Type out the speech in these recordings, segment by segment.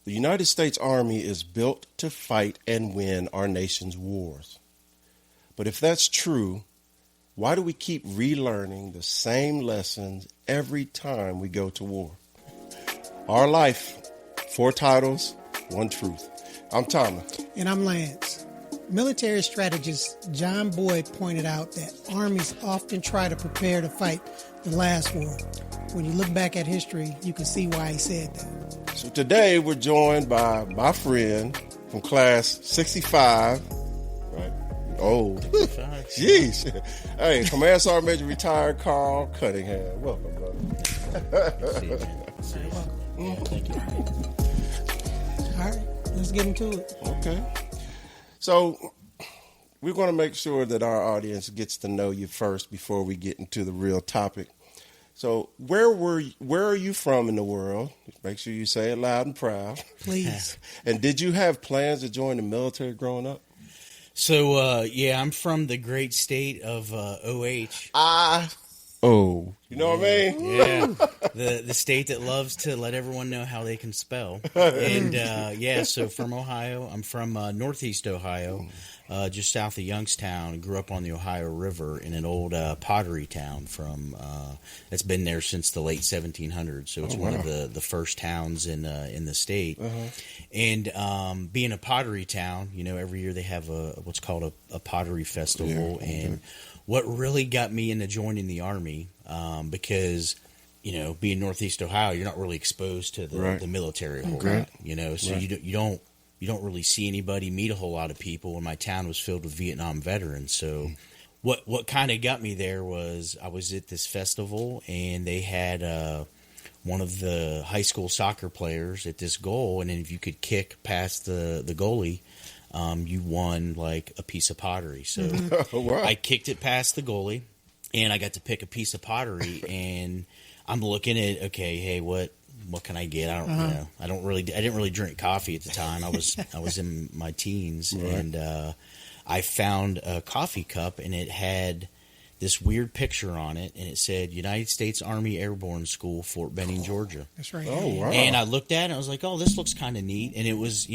The United States Army is built to fight and win our nation's wars. But if that's true, why do we keep relearning the same lessons every time we go to war? Our life, 4 titles, 1 truth. I'm Tommie. And I'm Lance. Military strategist John Boyd pointed out that armies often try to prepare to fight the last war. When you look back at history, you can see why he said that. So today we're joined by my friend from class 65. Right? Old. Jeez. Hey, Command Sergeant Major retired Carl Cunningham. Welcome, brother. Thank you. All right, let's get into it. Okay. So we're going to make sure that our audience gets to know you first before we get into the real topic. So where are you from in the world? Make sure you say it loud and proud. Please. And did you have plans to join the military growing up? So, I'm from the great state of OH. You know what I mean? Yeah, the state that loves to let everyone know how they can spell. And, so from Ohio. I'm from northeast Ohio, just south of Youngstown. Grew up on the Ohio River in an old pottery town that's been there since the late 1700s. So it's one of the first towns in the state. Uh-huh. And being a pottery town, every year they have what's called a pottery festival. Yeah. And what really got me into joining the Army, because, being Northeast Ohio, you're not really exposed to the military a whole lot, so you don't really see anybody, meet a whole lot of people, and my town was filled with Vietnam veterans. So what kind of got me there was I was at this festival, and they had one of the high school soccer players at this goal, and then if you could kick past the goalie, you won like a piece of pottery. So I kicked it past the goalie, and I got to pick a piece of pottery, and I'm looking at, okay, hey, what can I get? I didn't really drink coffee at the time. I was in my teens, and I found a coffee cup, and it had this weird picture on it, and it said United States Army Airborne School, Fort Benning, Georgia. That's right. Oh, wow. And I looked at it, and I was like, oh, this looks kind of neat. And it was,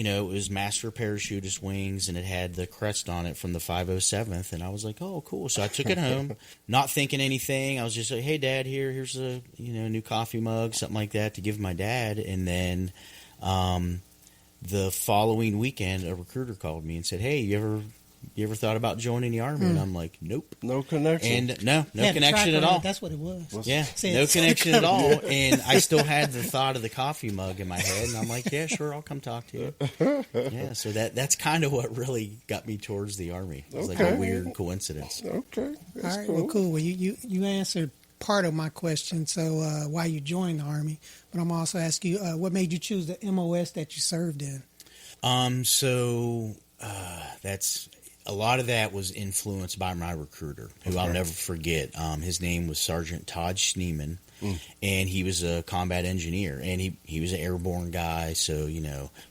Master Parachutist Wings, and it had the crest on it from the 507th. And I was like, oh, cool. So I took it home, not thinking anything. I was just like, hey, Dad, here's a new coffee mug, something like that to give my dad. And then the following weekend, a recruiter called me and said, hey, you ever thought about joining the Army? And I'm like, nope. No connection. And no connection at all. That's what it was. Yeah, no connection at all. And I still had the thought of the coffee mug in my head, and I'm like, yeah, sure, I'll come talk to you. Yeah, so that's kind of what really got me towards the Army. It was like a weird coincidence. Okay. All right, well, cool. Well, you answered part of my question, so why you joined the Army. But I'm also asking you, what made you choose the MOS that you served in? That's... A lot of that was influenced by my recruiter, who I'll never forget. His name was Sergeant Todd Schneeman, and he was a combat engineer, and he was an airborne guy. So,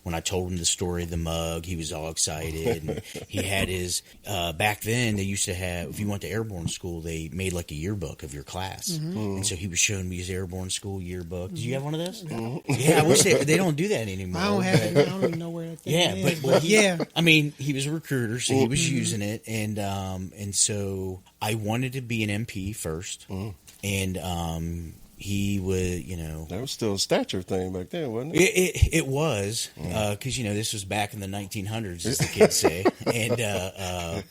when I told him the story of the mug, he was all excited. And he had his, back then they used to have, if you went to airborne school, they made like a yearbook of your class. And so he was showing me his airborne school yearbook. Did you have one of those? Yeah, I wish they don't do that anymore. I don't have it. I don't even know where that thing is. But he was a recruiter, so he was using it. And so I wanted to be an MP first. And he would, That was still a stature thing back then, wasn't it? It was, because, this was back in the 1900s, as the kids say. And,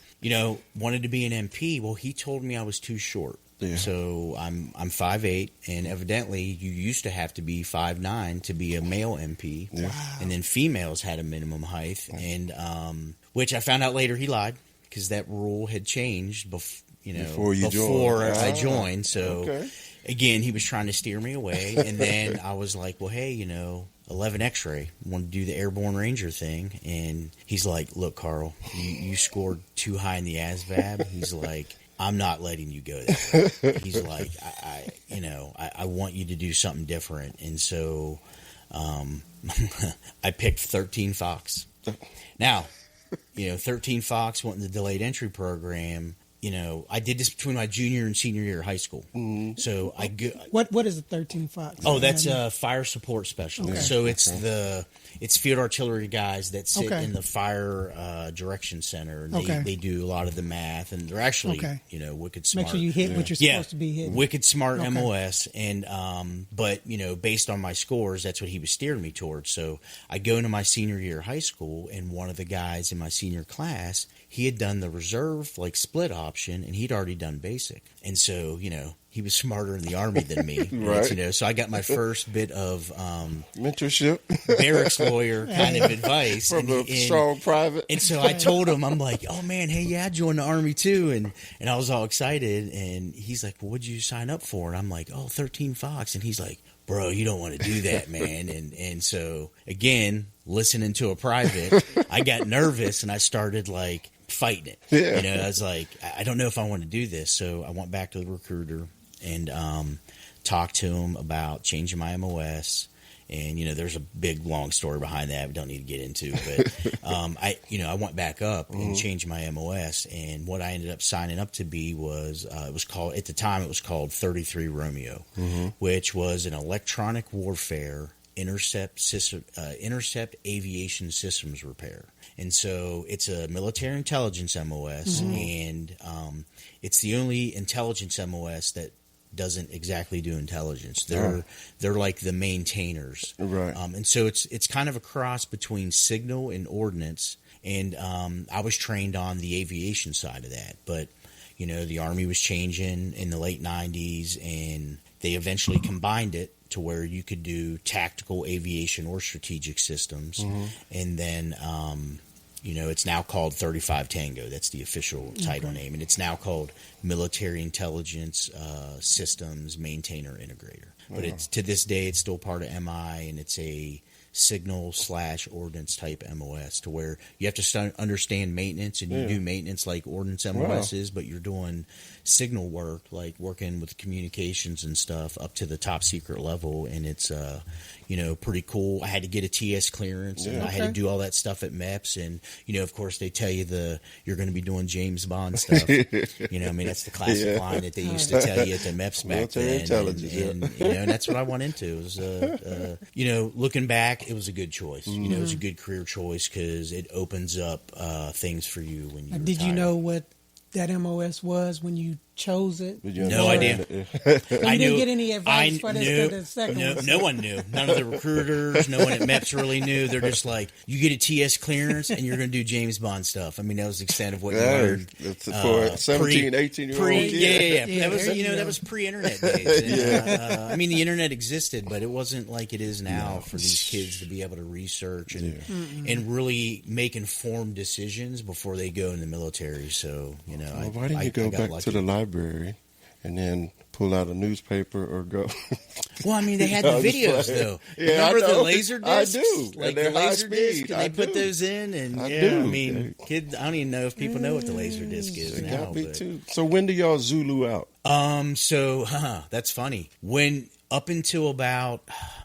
wanted to be an MP. Well, he told me I was too short. Yeah. So I'm 5'8", and evidently you used to have to be 5'9" to be a male MP. Yeah. Wow. And then females had a minimum height, and which I found out later he lied, because that rule had changed before I joined. So again, he was trying to steer me away, and then I was like, well, hey, 11 X-ray, want to do the airborne ranger thing, and he's like, look, Carl, you scored too high in the ASVAB. He's like, I'm not letting you go there. He's like, I want you to do something different. And so I picked 13 Fox. Now, 13 Fox went in the delayed entry program. I did this between my junior and senior year of high school. Mm-hmm. So what is a 13 Fox? Oh, that's a fire support specialist. Okay. So it's it's field artillery guys that sit Okay. in the fire direction center. And Okay. they do a lot of the math, and they're actually Okay. wicked smart. Make sure you hit what you're supposed to be hitting. Wicked smart Okay. MOS, and but based on my scores, that's what he was steering me towards. So I go into my senior year of high school, and one of the guys in my senior class, he had done the reserve split option, and he'd already done basic, and so he was smarter in the Army than me. Right. And so I got my first bit of Mentorship barracks lawyer kind of advice from a strong private. and so I told him, I'm like, oh man, hey, yeah, I joined the Army too. And I was all excited. And he's like, well, what'd you sign up for? And I'm like, oh, 13 Fox. And he's like, bro, you don't want to do that, man. And so again, listening to a private, I got nervous and I started fighting it. Yeah. I was like, I don't know if I want to do this. So I went back to the recruiter and talked to him about changing my MOS. And, there's a big, long story behind that we don't need to get into. But, I went back up and changed my MOS. And what I ended up signing up to be was, it was called 33 Romeo, which was an electronic warfare intercept aviation systems repair. And so it's a military intelligence MOS, and it's the only intelligence MOS that doesn't exactly do intelligence. They're like the maintainers, Right. And so it's kind of a cross between signal and ordnance. And I was trained on the aviation side of that, but the Army was changing in the late '90s, and they eventually combined it to where you could do tactical aviation or strategic systems, and then. It's now called 35 Tango. That's the official title name. And it's now called Military Intelligence Systems Maintainer Integrator. But it's to this day, it's still part of MI, and it's a signal/ordnance type MOS, to where you have to understand maintenance, and you do maintenance like ordnance MOSs, but you're doing signal work, like working with communications and stuff up to the top secret level, and it's pretty cool. I had to get a TS clearance, and I had to do all that stuff at MEPS, and of course they tell you you're going to be doing James Bond stuff. That's the classic line that they used to tell you at the MEPS back then. And that's what I went into. It was looking back, it was a good choice. It was a good career choice because it opens up things for you when you. Did you know what that MOS was when you chose it? No idea. You didn't get any advice for the second one? No one knew. None of the recruiters, no one at MEPS really knew. They're just like, you get a TS clearance and you're going to do James Bond stuff. I mean, that was the extent of what you learned. For 17, 18-year-olds. Yeah. That was pre-internet days. And, the internet existed, but it wasn't like it is now for these kids to be able to research and really make informed decisions before they go in the military. So, why didn't you go back to the library and then pull out a newspaper or go? Well, they had the videos though. Yeah, remember the laser discs? I do. Like and they're the laser high disc, speed. and they put those in, and kids. I don't even know if people know what the laser disc is now. Got me too. So when do y'all Zulu out? That's funny. When up until about,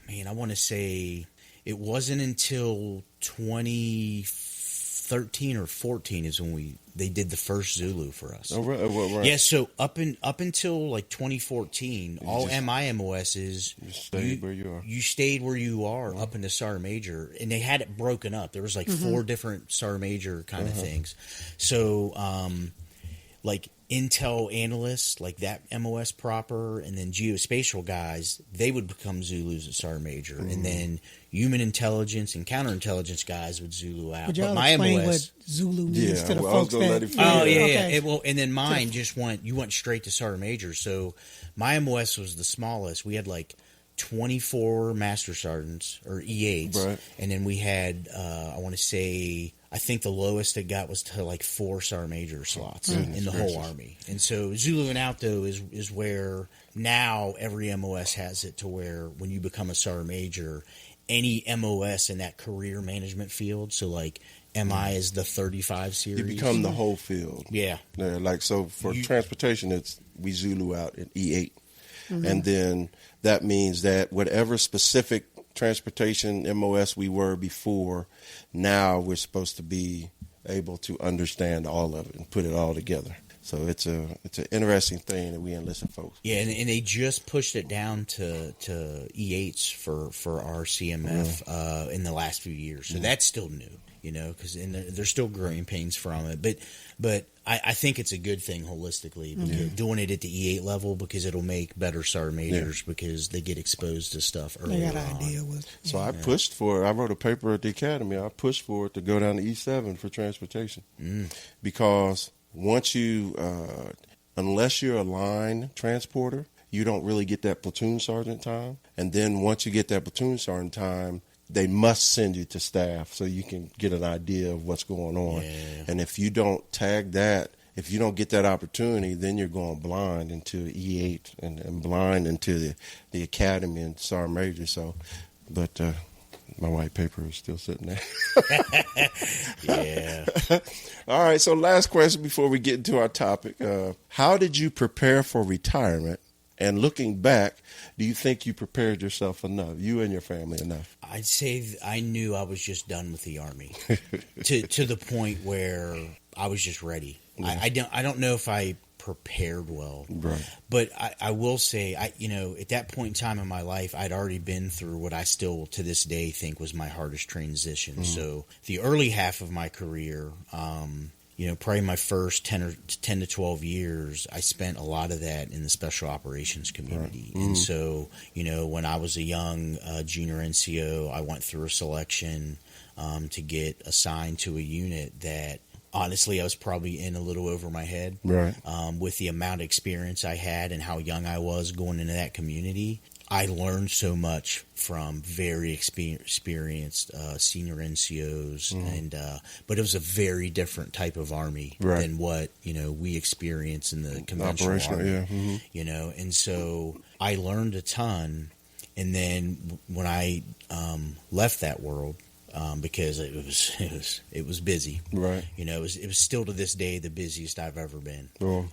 I want to say it wasn't until 2013 or 14 is when they did the first Zulu for us. Oh, right. Yeah, so up until like 2014, all MIMOSs, you stayed where you are. You stayed where you are up into Sergeant Major, and they had it broken up. There was like 4 different Sergeant Major kind of things. So, like Intel analysts, like that MOS proper, and then geospatial guys, they would become Zulus at Sergeant Major, and then human intelligence and counterintelligence guys would Zulu out. Would y'all but my explain MOS, what Zulu means to the I was folks gonna that? let him Well, and then mine you went straight to Sergeant Major. So my MOS was the smallest. We had like 24 Master Sergeants or E8s, right. And then we had I think the lowest it got was to like 4 Sergeant Major slots in the whole Army. And so Zuluing out though is where now every MOS has it to where when you become a Sergeant Major, any MOS in that career management field, so like MI is the 35 series. You become the whole field. Yeah. So for transportation, we Zulu out at E8. And then that means that whatever specific transportation MOS we were before, now we're supposed to be able to understand all of it and put it all together. So it's an interesting thing that we enlisted folks. Yeah, and they just pushed it down to E8s for our CMF in the last few years. So that's still new, because there's still growing pains from it. But I think it's a good thing holistically, because doing it at the E8 level, because it'll make better sergeant majors because they get exposed to stuff earlier They got an idea on. So I pushed for it. I wrote a paper at the academy. I pushed for it to go down to E7 for transportation because once you, unless you're a line transporter, you don't really get that platoon sergeant time. And then once you get that platoon sergeant time, they must send you to staff so you can get an idea of what's going on. Yeah. And if you don't tag that, if you don't get that opportunity, then you're going blind into E8 and blind into the academy and sergeant major. So, but my white paper is still sitting there. Yeah. All right. So last question before we get into our topic. How did you prepare for retirement? And looking back, do you think you prepared yourself enough, you and your family enough? I'd say I knew I was just done with the Army to the point where I was just ready. Yeah. I don't know if I prepared well, right? But I will say, at that point in time in my life, I'd already been through what I still to this day think was my hardest transition. Mm-hmm. So the early half of my career, probably my first 10 to 12 years, I spent a lot of that in the special operations community. Right. Mm-hmm. And so, when I was a young junior NCO, I went through a selection to get assigned to a unit that, honestly, I was probably in a little over my head. Right. With the amount of experience I had and how young I was going into that community. I learned so much from very experienced senior NCOs, and but it was a very different type of Army than what we experience in the conventional Army. Yeah. Mm-hmm. And so I learned a ton. And then when I left that world, because it was busy, right? It was still to this day the busiest I've ever been. Oh.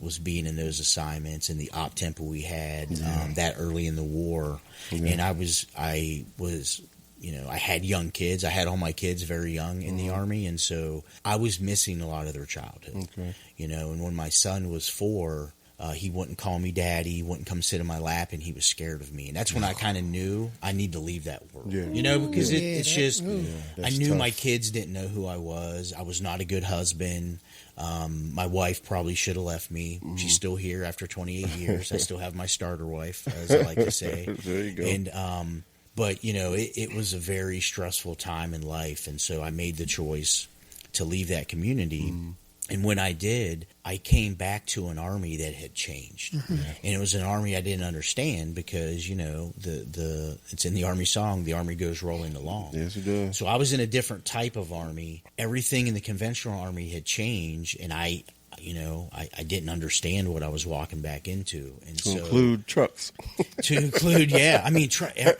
Was being in those assignments and the op tempo we had that early in the war, and I was I had young kids. I had all my kids very young in the Army, and so I was missing a lot of their childhood. Okay. And when my son was 4. He wouldn't call me daddy. He wouldn't come sit in my lap, and he was scared of me. And that's when I kind of knew I need to leave that world. Yeah. Because it's just I knew tough. My kids didn't know who I was. I was not a good husband. My wife probably should have left me. She's still here after 28 years. I still have my starter wife, as I like to say. There you go. And but it was a very stressful time in life, and so I made the choice to leave that community. And when I did, I came back to an Army that had changed, and it was an Army I didn't understand because it's in the Army song, "The Army goes rolling along." Yes, it does. So I was in a different type of Army. Everything in the conventional Army had changed, and I didn't understand what I was walking back into, and to include trucks,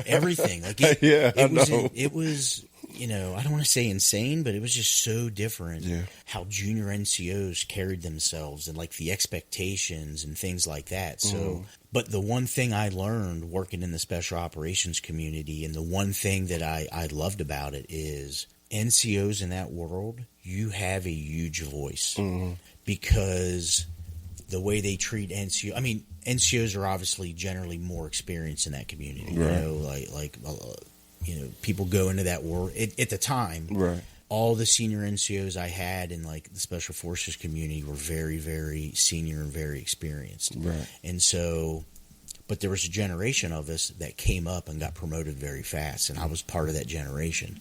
everything. Like it was. I don't want to say insane, but it was just so different how junior NCOs carried themselves and like the expectations and things like that. So, but the one thing I learned working in the special operations community, and the one thing that I loved about it is NCOs in that world, you have a huge voice because the way they treat NCOs are obviously generally more experienced in that community, people go into that world at the time. Right. All the senior NCOs I had in like the special forces community were very, very senior and very experienced. Right. And so, but there was a generation of us that came up and got promoted very fast, and I was part of that generation.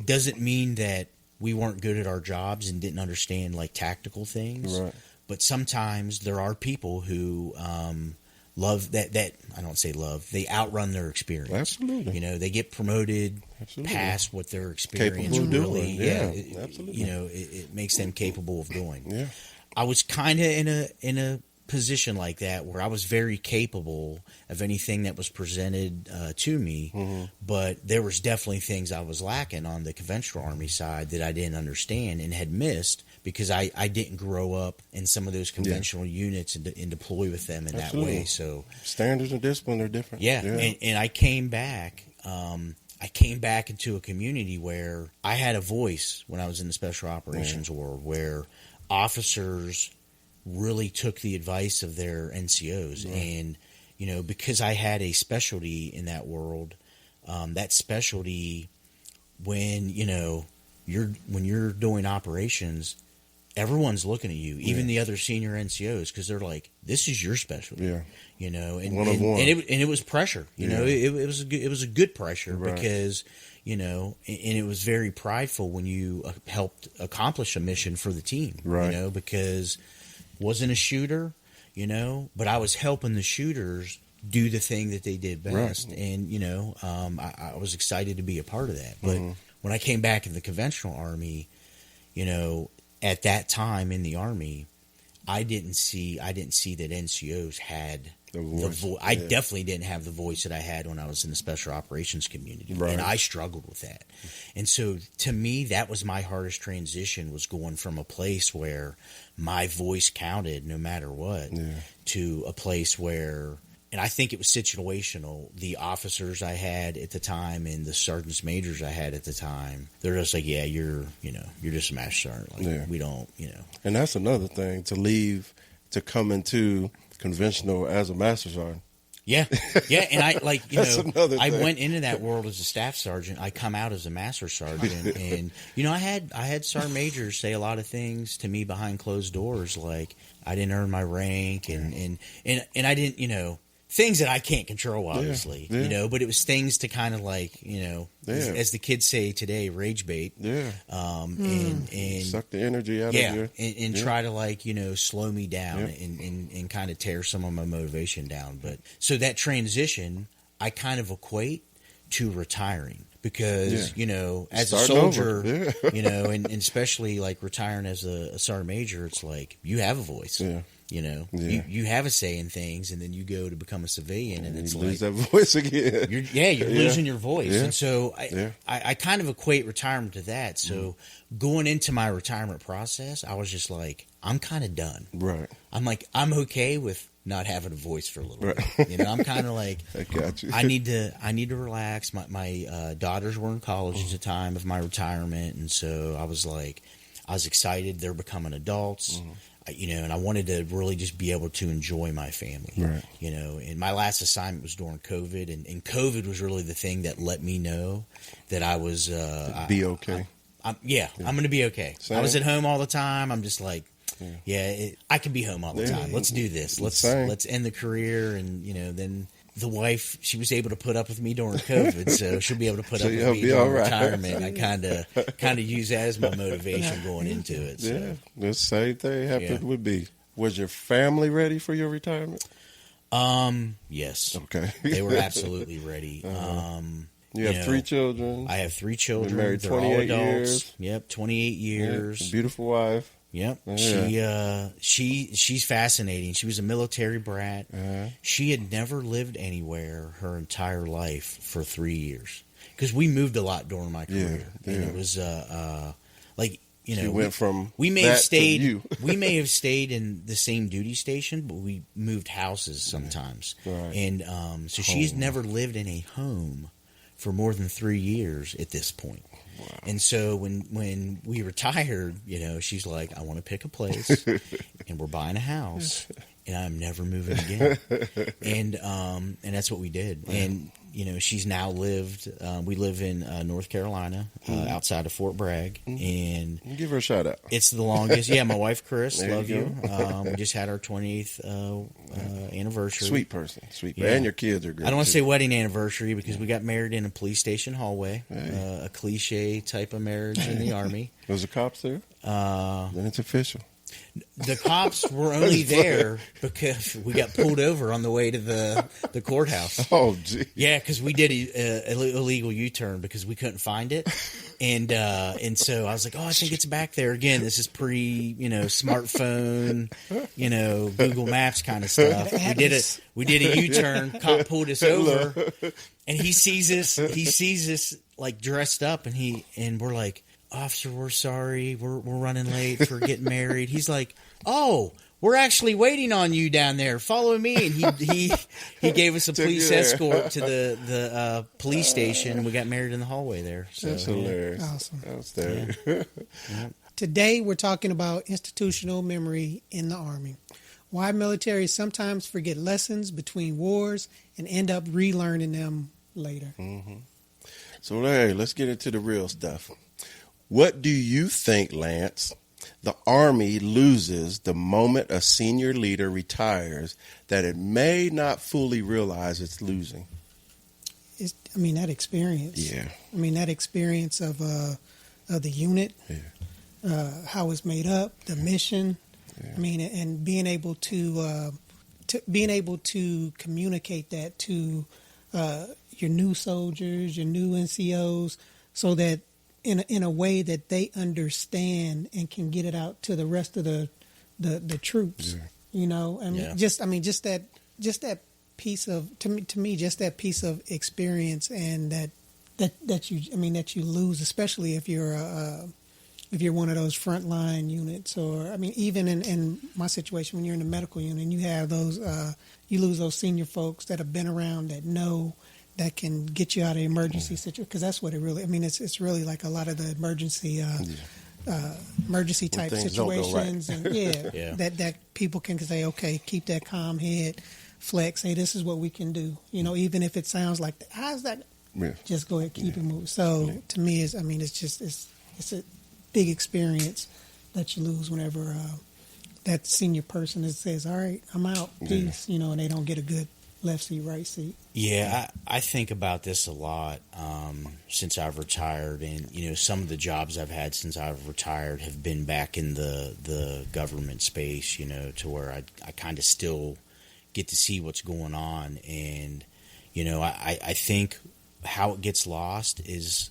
Doesn't mean that we weren't good at our jobs and didn't understand like tactical things. Right. But sometimes there are people who love that I don't say love. They outrun their experience. Absolutely. They get promoted past what their experience really. Yeah, absolutely. It makes them capable of doing. Yeah. I was kind of in a position like that where I was very capable of anything that was presented to me, but there was definitely things I was lacking on the conventional Army side that I didn't understand and had missed because I didn't grow up in some of those conventional units and deploy with them in that way. So standards and discipline are different. Yeah. And I came back. I came back into a community where I had a voice when I was in the special operations world, where officers really took the advice of their NCOs. Right. And, you know, because I had a specialty in that world, that specialty, when, you know, when you're doing operations, everyone's looking at you, even the other senior NCOs, because they're like, "This is your specialty," you know, and one of one. And it was pressure, you know, it was a good pressure because, you know, and it was very prideful when you helped accomplish a mission for the team, you know, because wasn't a shooter, you know, but I was helping the shooters do the thing that they did best, and you know, I was excited to be a part of that. But when I came back in the conventional Army, you know, at that time in the Army, I didn't see that NCOs had the voice. I definitely didn't have the voice that I had when I was in the special operations community, and I struggled with that. And so, to me, that was my hardest transition, was going from a place where my voice counted no matter what to a place where. And I think it was situational. The officers I had at the time and the sergeants majors I had at the time, they're just like, yeah, you're just a master sergeant. Like, we don't, you know. And that's another thing, to come into conventional as a master sergeant. Yeah. And I, like, you know, I went into that world as a staff sergeant. I come out as a master sergeant. And, you know, I had sergeant majors say a lot of things to me behind closed doors, like I didn't earn my rank and I didn't, you know, things that I can't control, obviously, you know, but it was things to kind of like, you know, as the kids say today, rage bait. And suck the energy out of you. And try to, like, you know, slow me down and kind of tear some of my motivation down. But so that transition, I kind of equate to retiring. Because, you know, as a soldier, you know, and especially like retiring as a sergeant major, it's like you have a voice. You know, you have a say in things, and then you go to become a civilian, and it's you like lose that voice again. You're losing your voice, and so I kind of equate retirement to that. So going into my retirement process, I was just like, I'm kind of done. Right. I'm like, I'm okay with not having a voice for a little bit. You know, I'm kind of like, I got you. I need to relax. My daughters were in college at the time of my retirement, and so I was like, I was excited. They're becoming adults. You know, and I wanted to really just be able to enjoy my family, you know, and my last assignment was during COVID, and COVID was really the thing that let me know that I was, be okay. I'm going to be okay. Same. I was at home all the time. I'm just like, I can be home all the time. Let's do this. Let's end the career. And, you know, then the wife, she was able to put up with me during COVID, so she'll be able to put up with me during retirement. I kind of use that as my motivation going into it. So. Yeah, the same thing happened with me. Was your family ready for your retirement? Yes. Okay. They were absolutely ready. You have 3 children. I have 3 children. Been married They're 28 all adults. years. Yep, 28 years. Yeah, beautiful wife. Yep. She's fascinating. She was a military brat. She had never lived anywhere her entire life for 3 years. Because we moved a lot during my career. And it was like, you know, she went from we may have stayed to you. we may have stayed in the same duty station, but we moved houses sometimes. And so she's never lived in a home for more than 3 years at this point. Wow. And so when we retired, you know, she's like, I want to pick a place and we're buying a house and I'm never moving again. And that's what we did. And, you know, she's now lived, we live in North Carolina, outside of Fort Bragg. And give her a shout out. It's the longest. Yeah, my wife, Chris, love you. We just had our 28th anniversary. Sweet person. And your kids are great. I don't want to say wedding anniversary because we got married in a police station hallway. A cliche type of marriage in the Army. Was the cops there? Then it's official. The cops were only there because we got pulled over on the way to the courthouse. Oh, gee. Yeah, because we did an illegal U-turn because we couldn't find it. And so I was like, oh, I think it's back there. Again, this is smartphone, you know, Google Maps kind of stuff. We did a U-turn. Cop pulled us over, and he sees us like dressed up, and we're like, officer, we're sorry. We're running late for getting married. He's like, oh, we're actually waiting on you down there. Follow me. And he gave us a police escort to the police station, and we got married in the hallway there. So, that's hilarious. Awesome. Outstanding. Today, we're talking about institutional memory in the Army. Why militaries sometimes forget lessons between wars and end up relearning them later. Mm-hmm. So, Larry, let's get into the real stuff. What do you think, Lance, the Army loses the moment a senior leader retires that it may not fully realize it's losing? That experience. Yeah. That experience of the unit, how it's made up, the mission. Yeah. And being able to communicate that to your new soldiers, your new NCOs, so that in a way that they understand and can get it out to the rest of the troops. Yeah. Just that piece of to me just that piece of experience, and that you lose, especially if you're one of those frontline units, or even in my situation, when you're in the medical unit and you have those you lose those senior folks that have been around, that know, that can get you out of emergency situation, because that's what it really. It's really like a lot of the emergency type situations, right. And that people can say, okay, keep that calm head, flex. Hey, this is what we can do. Even if it sounds like, how's that? Yeah. Just go ahead, keep it moving. So to me, it's a big experience that you lose whenever that senior person says, all right, I'm out, peace, and they don't get a good left seat, right seat. Yeah, I think about this a lot since I've retired, and some of the jobs I've had since I've retired have been back in the government space, to where I kind of still get to see what's going on, and I think how it gets lost is,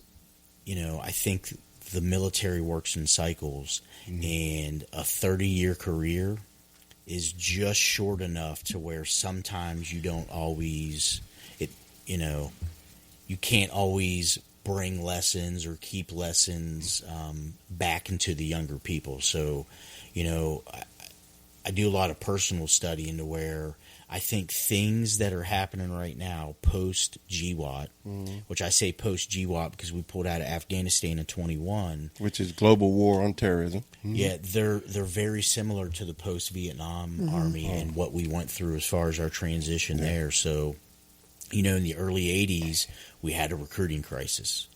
I think the military works in cycles, and a 30-year career is just short enough to where sometimes you don't always, you can't always bring lessons or keep lessons back into the younger people. So, I do a lot of personal study into where I think things that are happening right now post GWAT, which I say post GWAT because we pulled out of Afghanistan in 21, which is Global War on Terrorism. Mm-hmm. Yeah, they're very similar to the post Vietnam Army and what we went through as far as our transition there. So, in the early 80s, we had a recruiting crisis.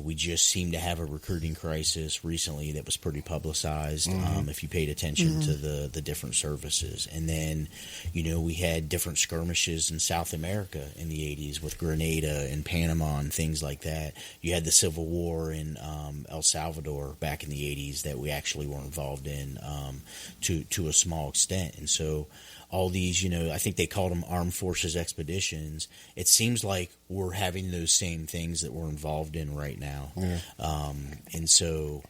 We just seemed to have a recruiting crisis recently that was pretty publicized, if you paid attention to the different services. And then, we had different skirmishes in South America in the 80s with Grenada and Panama and things like that. You had the Civil War in El Salvador back in the 80s that we actually were involved in to a small extent. And so all these, I think they called them armed forces expeditions. It seems like we're having those same things that we're involved in right now. Yeah. And so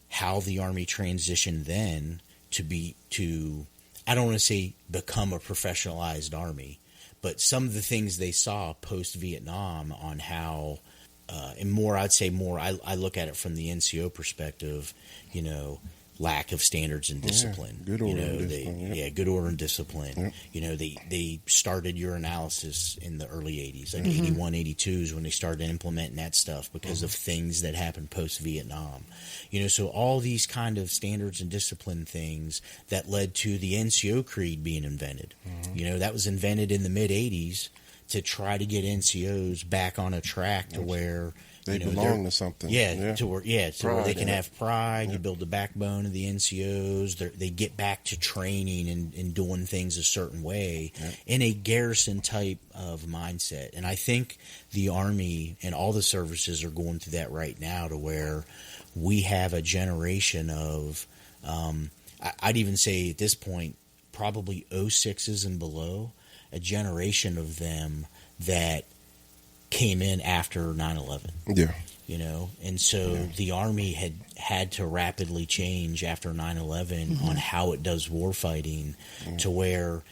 how the Army transitioned then to I don't want to say become a professionalized Army, but some of the things they saw post-Vietnam on how, and more, I'd say more, I look at it from the NCO perspective, lack of standards and discipline. Good order and discipline. Good order and discipline. Yep. They started urinalysis in the early 80s, like 81, 82 is when they started implementing that stuff because of things that happened post-Vietnam. So all these kind of standards and discipline things that led to the NCO creed being invented. That was invented in the mid-80s to try to get NCOs back on a track to where they belong to something. To where they can have pride. You build the backbone of the NCOs. They get back to training and doing things a certain way in a garrison type of mindset. And I think the Army and all the services are going through that right now, to where we have a generation of, I'd even say at this point, probably 06s and below, a generation of them that came in after 9/11. Yeah. And so the Army had to rapidly change after 9/11 on how it does warfighting, to where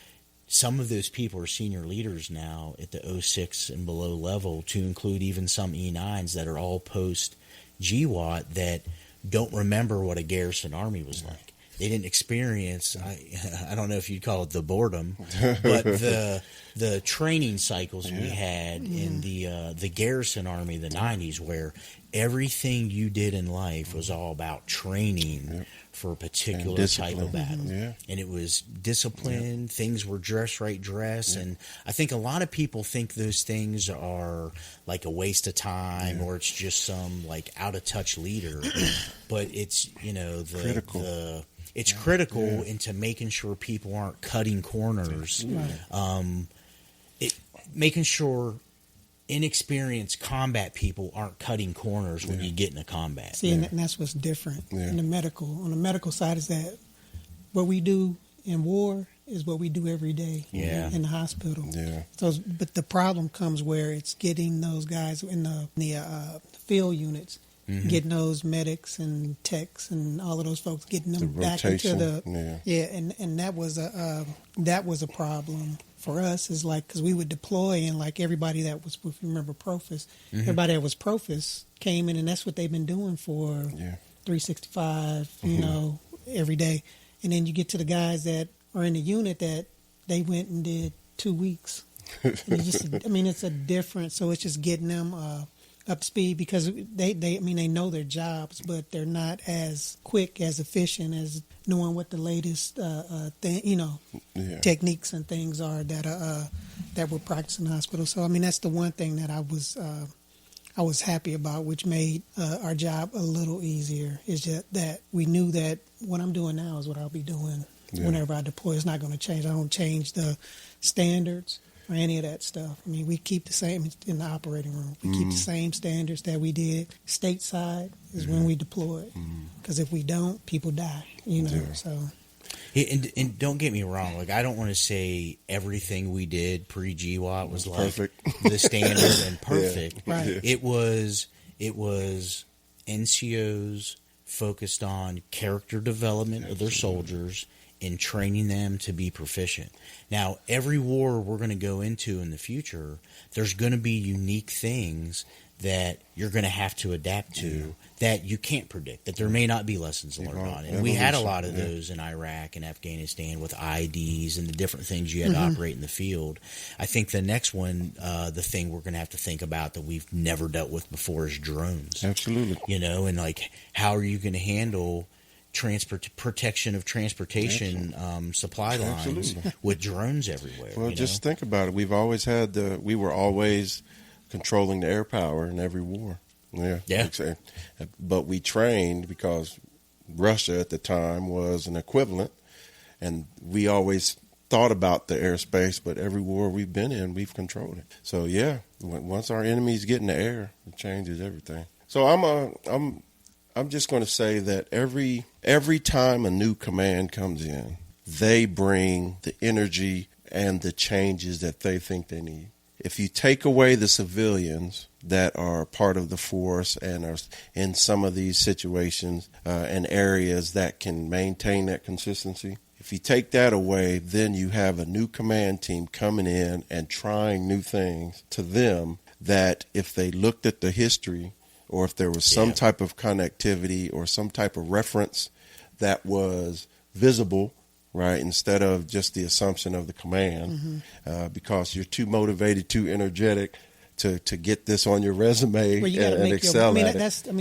some of those people are senior leaders now at the 06 and below level, to include even some E9s that are all post GWAT that don't remember what a garrison Army was like. They didn't experience, I don't know if you'd call it the boredom, but the training cycles we had in the garrison Army, the 90s, where everything you did in life was all about training for a particular type of battle. Yeah. And it was discipline. Things were dress. And I think a lot of people think those things are like a waste of time or it's just some like out of touch leader. But it's, critical. It's critical into making sure people aren't cutting corners. Making sure inexperienced combat people aren't cutting corners when you get in a combat. See, and that's what's different in the medical. On the medical side is that what we do in war is what we do every day in the hospital. Yeah. So, but the problem comes where it's getting those guys in the field units, getting those medics and techs and all of those folks, getting them back into the and that was a problem. For us is like, because we would deploy and like everybody that was, if you remember Profis, everybody that was Profis came in and that's what they've been doing for 365, every day. And then you get to the guys that are in the unit that they went and did 2 weeks. And it's a difference. So it's just getting them up to speed because they know their jobs, but they're not as quick, as efficient as knowing what the latest techniques and things are that we're practicing in the hospital. So that's the one thing that I was happy about, which made our job a little easier. Is just that we knew that what I'm doing now is what I'll be doing whenever I deploy. It's not going to change. I don't change the standards or any of that stuff. We keep the same in the operating room. We keep the same standards that we did. Stateside is when we deploy. Because if we don't, people die, so... And don't get me wrong, like I don't want to say everything we did pre-GWAT was like perfect. The standard and perfect. Right. It was NCOs focused on character development of their soldiers and training them to be proficient. Now, every war we're going to go into in the future, there's going to be unique things that you're going to have to adapt to that you can't predict, that there may not be lessons learned on. And we had a lot of those in Iraq and Afghanistan with IDs and the different things you had to operate in the field. I think the next one, the thing we're going to have to think about that we've never dealt with before is drones. Absolutely. And like, how are you going to handle protection of transportation supply lines with drones everywhere? Well, just think about it. We were always controlling the air power in every war. Yeah. But we trained because Russia at the time was an equivalent, and we always thought about the airspace, but every war we've been in, we've controlled it. So once our enemies get in the air, it changes everything. So I'm just going to say that every time a new command comes in, they bring the energy and the changes that they think they need. If you take away the civilians that are part of the force and are in some of these situations and areas that can maintain that consistency, if you take that away, then you have a new command team coming in and trying new things to them that if they looked at the history or if there was some type of connectivity or some type of reference that was visible, right, instead of just the assumption of the command, because you're too motivated, too energetic to get this on your resume and excel at it.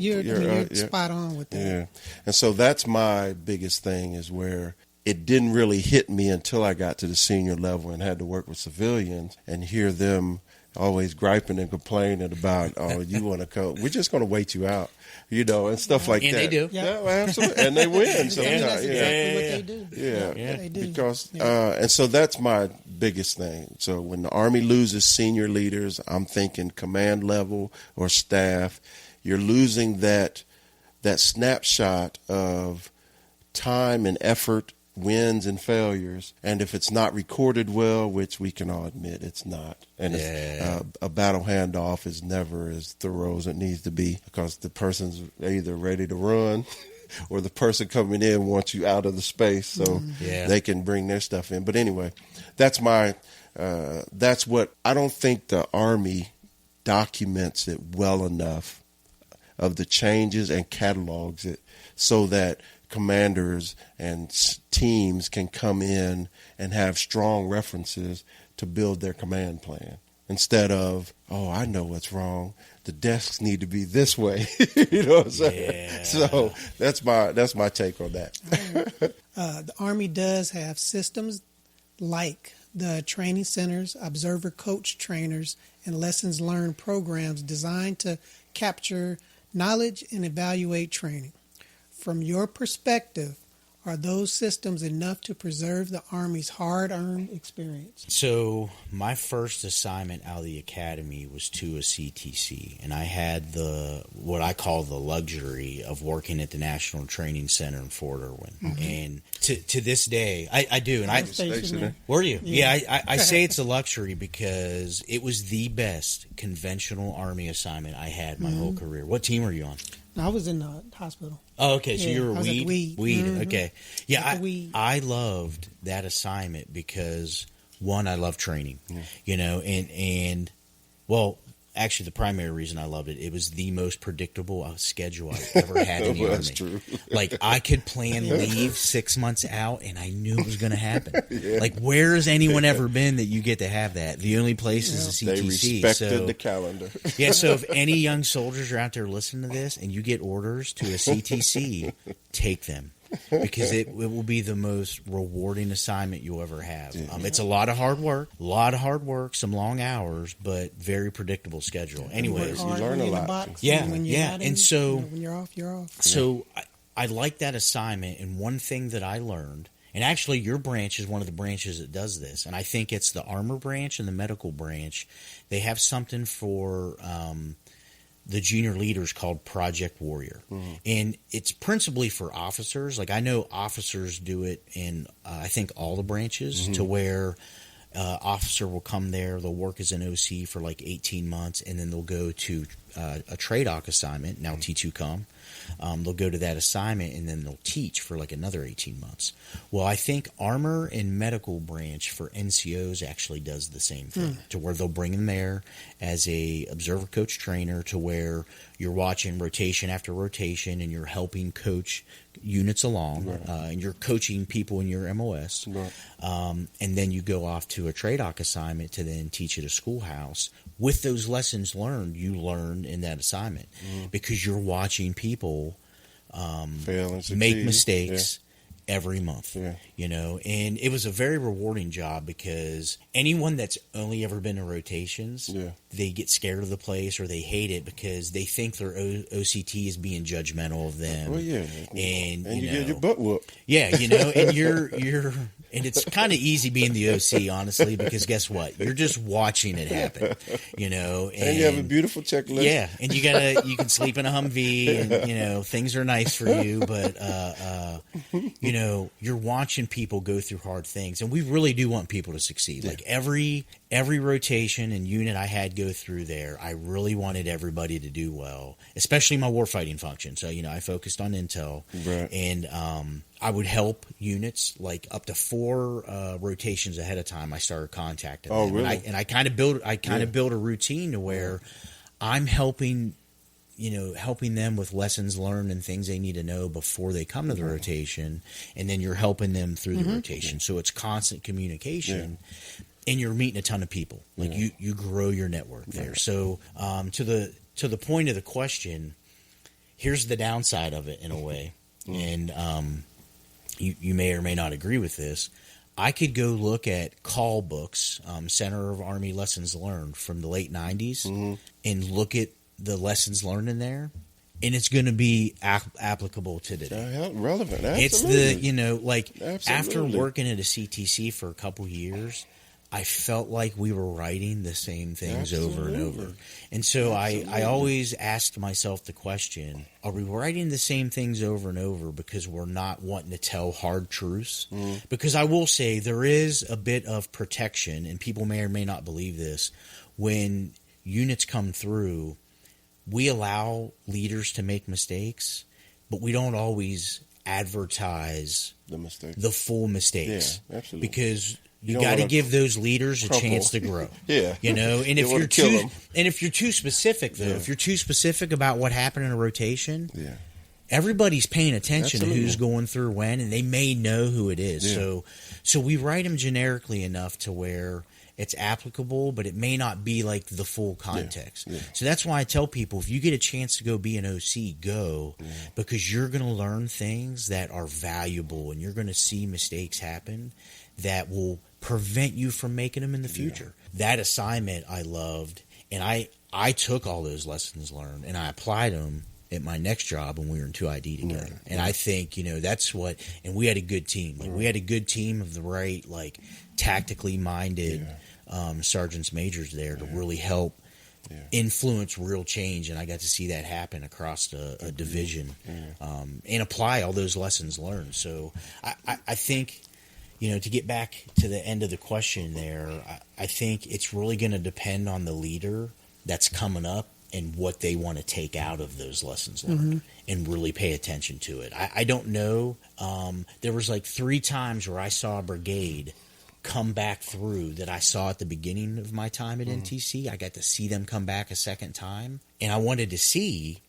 You're spot on with that. Yeah, and so that's my biggest thing is where it didn't really hit me until I got to the senior level and had to work with civilians and hear them always griping and complaining about, you want to come, we're just going to wait you out, and stuff like that. And they do. Yeah, absolutely. And they win sometimes. That's exactly what they do. Yeah. They do. Because, and so that's my biggest thing. So when the Army loses senior leaders, I'm thinking command level or staff, you're losing that snapshot of time and effort, wins and failures, and if it's not recorded well, which we can all admit it's not, and a battle handoff is never as thorough as it needs to be because the person's either ready to run or the person coming in wants you out of the space so they can bring their stuff in. But anyway, that's what I don't think the Army documents it well enough of the changes and catalogs it so that commanders and teams can come in and have strong references to build their command plan instead of, I know what's wrong. the desks need to be this way. You know what I'm saying? Yeah. So that's my take on that. The Army does have systems like the training centers, observer coach trainers, and lessons learned programs designed to capture knowledge and evaluate training. From your perspective, are those systems enough to preserve the Army's hard-earned experience? So my first assignment out of the academy was to a CTC, and I had what I call the luxury of working at the National Training Center in Fort Irwin. Mm-hmm. And to this day, I do. And were you? Yeah, I say it's a luxury because it was the best conventional Army assignment I had my whole career. What team were you on? I was in the hospital. Oh, okay. So you were a weed? Weed. Mm-hmm. Okay. Yeah, I loved that assignment because, one, I love training, and well, actually the primary reason I loved it, it was the most predictable schedule I've ever had in the Army. That's true. Like, I could plan leave 6 months out, and I knew it was going to happen. Yeah. Like, where has anyone ever been that you get to have that? The only place is the CTC. They respected the calendar. Yeah, so if any young soldiers are out there listening to this and you get orders to a CTC, take them. Because it will be the most rewarding assignment you'll ever have. It's a lot of hard work, some long hours, but very predictable schedule. Anyways, you learn a lot. And so when you're off, you're off. So I like that assignment, and one thing that I learned, and actually your branch is one of the branches that does this, and I think it's the armor branch and the medical branch. They have something for the junior leaders called Project Warrior. Mm-hmm. And it's principally for officers. Like, I know officers do it in, I think, all the branches, to where officer will come there, they'll work as an OC for like 18 months, and then they'll go to a TRADOC assignment, now T2COM. They'll go to that assignment, and then they'll teach for like another 18 months. Well, I think Armor and Medical Branch for NCOs actually does the same thing, to where they'll bring them there as a observer coach trainer, to where you're watching rotation after rotation, and you're helping coach units along, and you're coaching people in your MOS. Right. And then you go off to a TRADOC assignment to then teach at a schoolhouse with those lessons learned you learned in that assignment, because you're watching people make mistakes every month, and it was a very rewarding job, because anyone that's only ever been in rotations, they get scared of the place, or they hate it because they think their OCT is being judgmental of them. Well, and you get your butt whooped. Yeah, and you're and it's kind of easy being the OC, honestly, because guess what? You're just watching it happen, and you have a beautiful checklist. Yeah, and you can sleep in a Humvee, and things are nice for you, but you're watching people go through hard things, and we really do want people to succeed. Like every rotation and unit I had go through there, I really wanted everybody to do well, especially my warfighting function. So I focused on intel, and I would help units like up to 4 rotations ahead of time. I started contacting them, really? and I kind of built a routine to where I'm helping them with lessons learned and things they need to know before they come to the rotation, and then you're helping them through the rotation. So it's constant communication, and you're meeting a ton of people. Like you grow your network there. So to the point of the question, here's the downside of it in a way, and you may or may not agree with this. I could go look at call books, Center of Army Lessons Learned from the late 90s, and look at the lessons learned in there, and it's going to be applicable to today. Relevant, absolutely. It's absolutely. After working at a CTC for a couple years, I felt like we were writing the same things over and over. And so I always asked myself the question, are we writing the same things over and over because we're not wanting to tell hard truths? Because I will say there is a bit of protection, and people may or may not believe this, when units come through, we allow leaders to make mistakes, but we don't always advertise the full mistakes. Yeah, absolutely. Because you got to give those leaders a chance to grow. And if you're too specific, though, if you're too specific about what happened in a rotation, everybody's paying attention to who's going through when, and they may know who it is. So we write them generically enough to where it's applicable, but it may not be like the full context. Yeah. So that's why I tell people, if you get a chance to go be an OC, go, because you're going to learn things that are valuable, and you're going to see mistakes happen that will prevent you from making them in the future. That assignment I loved, and I took all those lessons learned and I applied them at my next job when we were in 2ID together. Right. And I think, that's what, and we had a good team. Like, we had a good team of the right, like, tactically minded sergeants majors there to really help influence real change. And I got to see that happen across a division and apply all those lessons learned. So I think, to get back to the end of the question there, I think it's really going to depend on the leader that's coming up and what they want to take out of those lessons learned and really pay attention to it. I don't know. There was like 3 times where I saw a brigade come back through that I saw at the beginning of my time at NTC. I got to see them come back a second time, and I wanted to see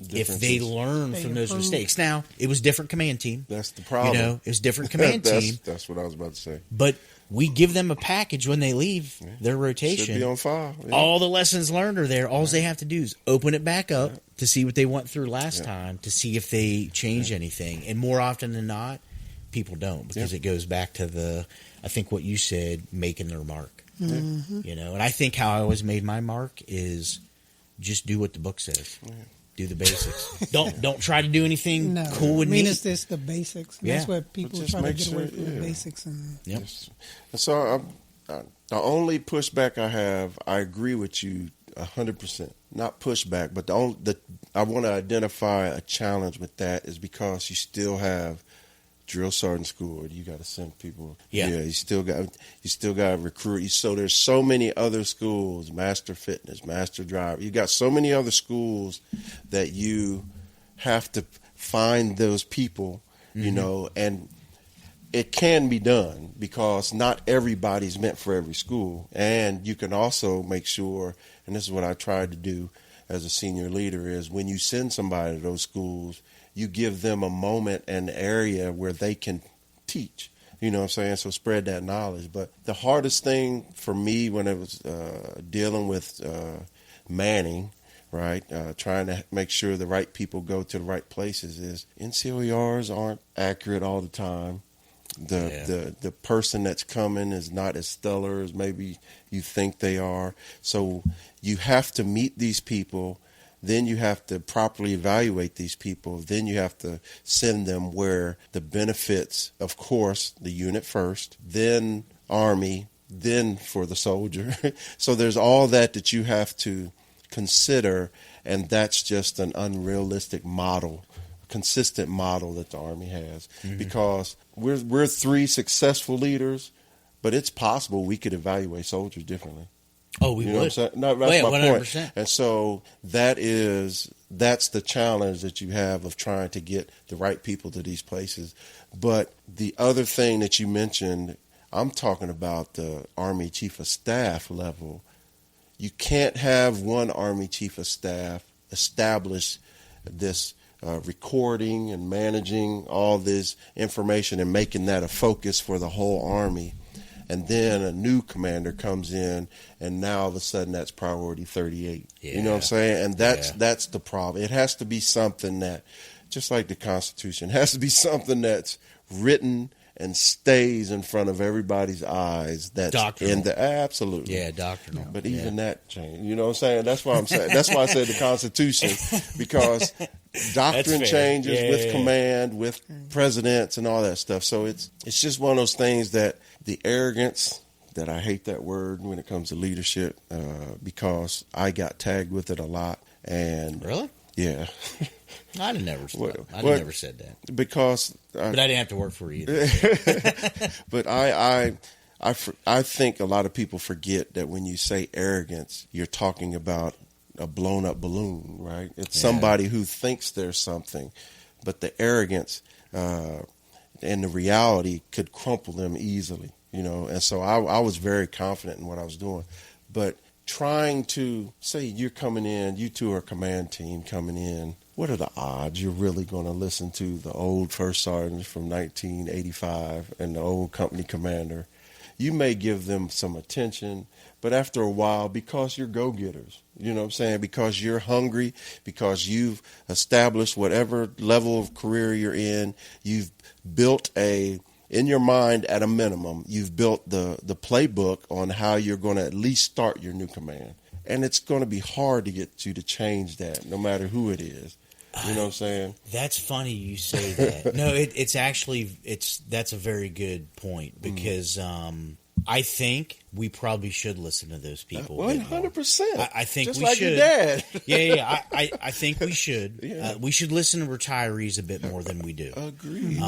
if they learned from those mistakes. Now, it was different command team. That's the problem. It was different command team. That's what I was about to say. But we give them a package when they leave their rotation. Should be on file. Yeah. All the lessons learned are there. All they have to do is open it back up to see what they went through last time, to see if they changed anything. And more often than not, people don't, because it goes back to I think what you said, making their mark. And I think how I always made my mark is just do what the book says. Do the basics. Don't try to do anything cool and neat. It's just the basics. That's what people try to get away from, the basics. And So the only pushback I have, I agree with you 100%. Not pushback, but I want to identify a challenge with that is because you still have drill sergeant school. You got to send people. You still got to recruit. So there's so many other schools, master fitness, master driver. You got so many other schools that you have to find those people, and it can be done because not everybody's meant for every school. And you can also make sure, and this is what I tried to do as a senior leader, is when you send somebody to those schools, you give them a moment and area where they can teach. You know what I'm saying? So spread that knowledge. But the hardest thing for me when it was dealing with manning, right, trying to make sure the right people go to the right places is NCOERs aren't accurate all the time. The person that's coming is not as stellar as maybe you think they are. So you have to meet these people. Then you have to properly evaluate these people. Then you have to send them where the benefits, of course, the unit first, then Army, then for the soldier. So there's all that you have to consider, and that's just an unrealistic model, consistent model that the Army has. Because we're 3 successful leaders, but it's possible we could evaluate soldiers differently. Oh, we would. What I'm saying? No, that's my 100%. point. And so that's the challenge that you have of trying to get the right people to these places. But the other thing that you mentioned, I'm talking about the Army Chief of Staff level. You can't have one Army Chief of Staff establish this recording and managing all this information and making that a focus for the whole Army. And then a new commander comes in, and now all of a sudden that's priority 38. You know what I'm saying? And that's the problem. It has to be something that, just like the Constitution, has to be something that's written and stays in front of everybody's eyes. That's doctrinal. Absolutely. Yeah, doctrinal. But even that changed. You know what I'm saying? That's why I'm saying. That's why I said the Constitution, because doctrine changes with command, with presidents, and all that stuff. So it's just one of those things that the arrogance, that I hate that word when it comes to leadership, because I got tagged with it a lot. And really? Yeah. I'd never said that. Because but I didn't have to work for you either. But I think a lot of people forget that when you say arrogance, you're talking about a blown up balloon, right? It's somebody who thinks there's something, but the arrogance and the reality could crumple them easily, And so I was very confident in what I was doing, but trying to say you're coming in, you two are a command team coming in. What are the odds you're really going to listen to the old first sergeant from 1985 and the old company commander? You may give them some attention, but after a while, because you're go-getters, you know what I'm saying? Because you're hungry, because you've established whatever level of career you're in, you've built in your mind at a minimum, you've built the playbook on how you're going to at least start your new command. And it's going to be hard to get you to change that, no matter who it is. You know what I'm saying? That's funny you say that. No, that's a very good point, because I think we probably should listen to those people. 100%. I think just we like should. Your dad. Yeah. I think we should. Yeah. We should listen to retirees a bit more than we do. Agreed.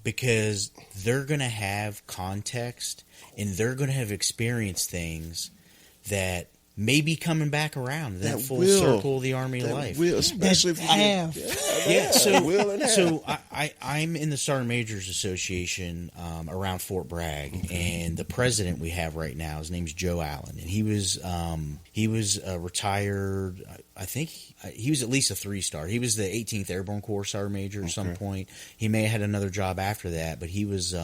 Because they're going to have context, and they're going to have experienced things that may be coming back around that full circle of the Army life. Especially if you have. So I'm in the Sergeant Majors Association around Fort Bragg, and the president we have right now, his name's Joe Allen, and he was retired. I think he was at least a 3-star. He was the 18th Airborne Corps Sergeant Major at some point. He may have had another job after that, but he was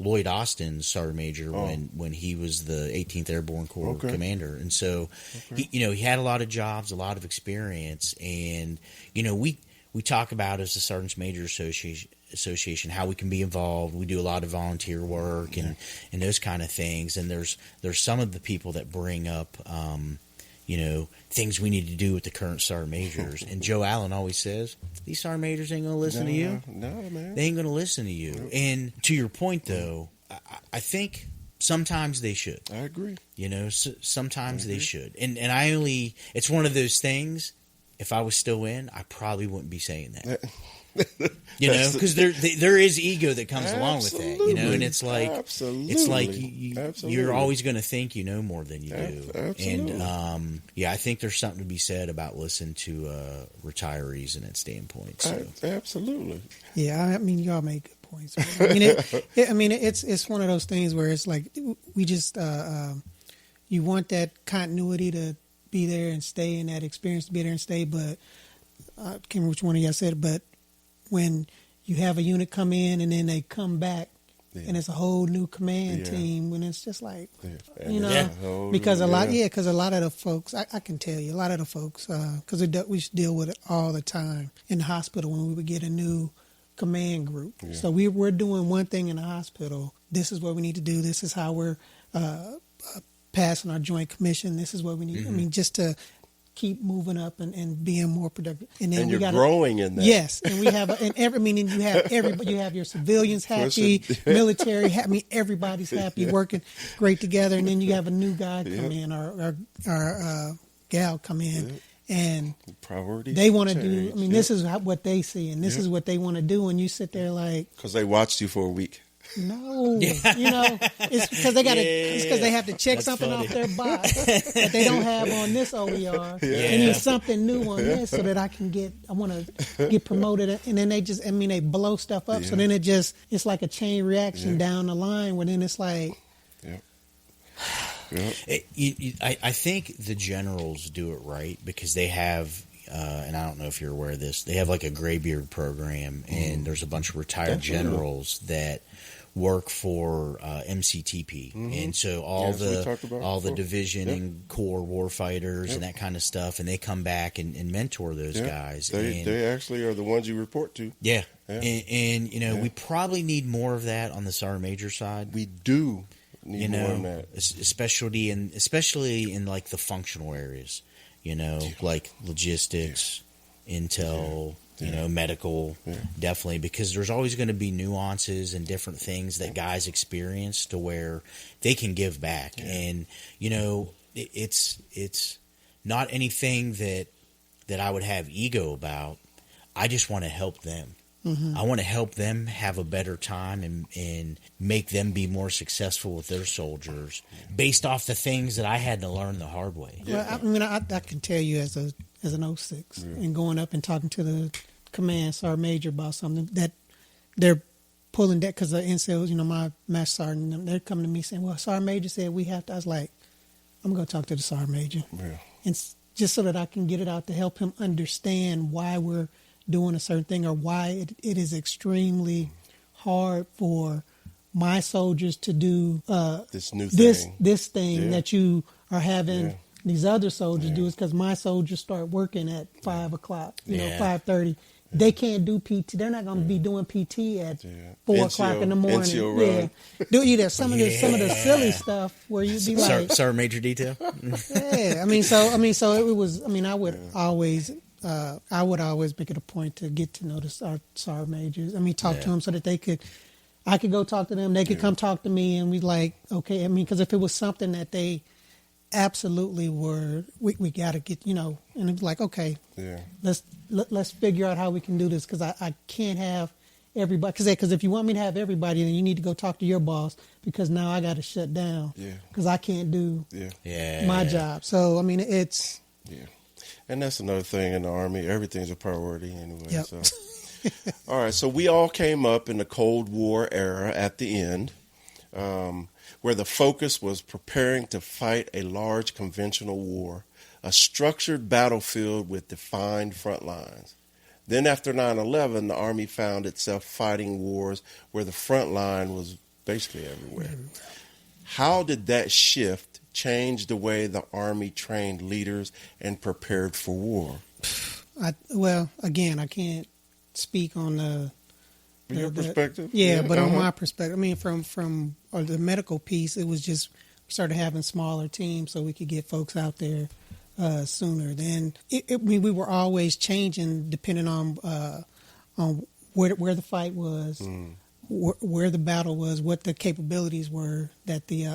Lloyd Austin's Sergeant Major when he was the 18th Airborne Corps commander. And so, he had a lot of jobs, a lot of experience. And, we talk about as the Sergeants Major Association how we can be involved. We do a lot of volunteer work and those kind of things. And there's some of the people that bring up, things we need to do with the current Sergeant Majors. And Joe Allen always says, these Sergeant Majors ain't going to listen to you. No, man. They ain't going to listen to you. And to your point, though, I think sometimes they should. I agree. Sometimes they should. And it's one of those things, if I was still in, I probably wouldn't be saying that. Because there is ego that comes along with that, and it's like you're always going to think you know more than you do. Absolutely. And I think there's something to be said about listening to retirees and that standpoint. So. Absolutely. Yeah, I mean, y'all make good points. It's one of those things where it's like we just you want that continuity to be there and stay, and that experience to be there and stay. But I can't remember which one of y'all said it, but when you have a unit come in and then they come back and it's a whole new command team, when it's just like, because a lot of the folks, I can tell you, a lot of the folks, because we deal with it all the time in the hospital when we would get a new command group. Yeah. So we're doing one thing in the hospital. This is what we need to do. This is how we're passing our joint commission. This is what we need. I mean, just to keep moving up and being more productive. And then you're growing in that. Yes. And we have, you have everybody, you have your civilians happy, military happy, everybody's happy, working great together. And then you have a new guy come in, or gal come in. And priorities they want to do, this is what they see, and this is what they want to do. And you sit there like, because they watched you for a week. No, it's because they got to. It's because they have to check something off their box that they don't have on this OER. And need something new on this so that I want to get promoted. And then they just, they blow stuff up. So then it's like a chain reaction down the line. Where then it's like, I think the generals do it right because they have. And I don't know if you're aware of this. They have like a graybeard program, and there's a bunch of retired generals that work for MCTP, and so all the division and corps warfighters and that kind of stuff, and they come back and mentor those guys. They actually are the ones you report to. Yeah. And we probably need more of that on the Sergeant Major side. We do need more of that, especially in like the functional areas. Like logistics, intel, medical, definitely, because there's always going to be nuances and different things that guys experience to where they can give back. And, it's not anything that I would have ego about. I just want to help them. Mm-hmm. I want to help them have a better time and make them be more successful with their soldiers based off the things that I had to learn the hard way. Well, I can tell you as an 06 and going up and talking to the command sergeant major about something that they're pulling that because the NCOs, my master sergeant, they're coming to me saying, well, sergeant major said we have to. I was like, I'm going to talk to the sergeant major. Yeah. And just so that I can get it out to help him understand why we're doing a certain thing or why it is extremely hard for my soldiers to do this new thing. This thing Yeah. that you are having Yeah. these other soldiers do is because my soldiers start working at 5 o'clock, 5:30. They can't do PT. They're not going to be doing PT at 4 o'clock in the morning. NCO run. Do you there some of the silly stuff where you'd be like, Sergeant Major Detail. yeah. I mean, so it was. I mean, I would always make it a point to get to know our sergeant majors. I mean, talk to them so that I could go talk to them. They could come talk to me, and we like, okay. I mean, because if it was something that they absolutely were, we got to get, and it's like, okay, let's figure out how we can do this, because I can't have everybody, because if you want me to have everybody, then you need to go talk to your boss, because now I got to shut down because I can't do my job. So I mean, it's and that's another thing in the Army. Everything's a priority anyway. Yep. So all right, so we all came up in the Cold War era at the end, where the focus was preparing to fight a large conventional war, a structured battlefield with defined front lines. Then after 9/11, the Army found itself fighting wars where the front line was basically everywhere. How did that shift change the way the Army trained leaders and prepared for war? Well, again, I can't speak on your perspective? But on my perspective, I mean, from the medical piece, it was just we started having smaller teams so we could get folks out there sooner. Then we were always changing depending on where the fight was, where the battle was, what the capabilities were that the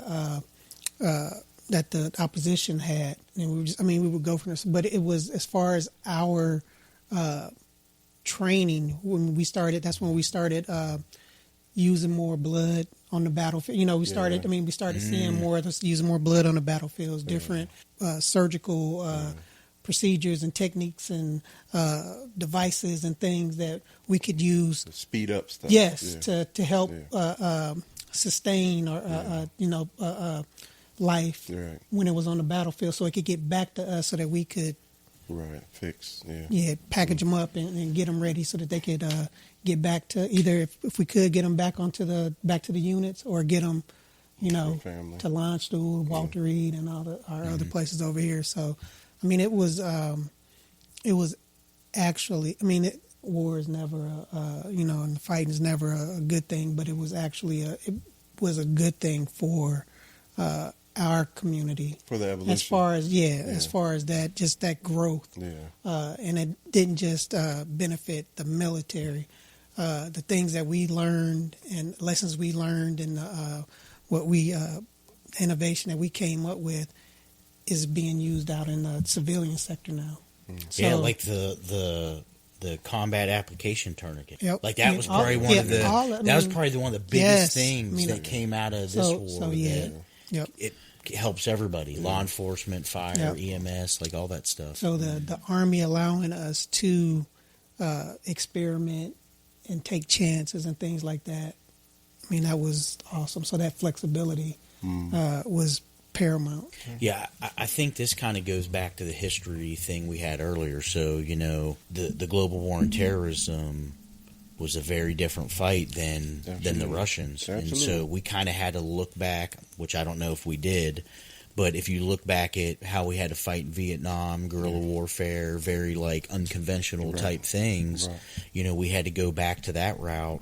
opposition had, and we would go from this. But it was, as far as our training, when we started, that's when we started using more blood on the battlefield. We started seeing more of us using more blood on the battlefields, different surgical procedures and techniques and devices and things that we could use to speed up stuff. Yes, to help sustain or life when it was on the battlefield, so it could get back to us so that we could fix package them up and get them ready so that they could get back to, either if we could get them back to the units, or get them to Line Stool, Walter Reed, and all our other places over here. So I mean, it was actually, I mean, war is never and the fighting is never a good thing, but it was actually it was a good thing for our community, for the evolution, as far as that, just that growth, and it didn't just benefit the military, the things that we learned and lessons we learned, and innovation that we came up with is being used out in the civilian sector now. So, like the combat application tournament. Yep. Like that was probably one of the biggest things that came out of this war. So it helps everybody, law enforcement, fire, EMS, like all that stuff. So the Army allowing us to experiment and take chances and things like that, I mean, that was awesome. So that flexibility was paramount. Yeah, I think this kind of goes back to the history thing we had earlier. So, the global war on terrorism was a very different fight than the Russians. Absolutely. And so we kind of had to look back, which I don't know if we did, but if you look back at how we had to fight in Vietnam, guerrilla warfare, very like unconventional type things, we had to go back to that route.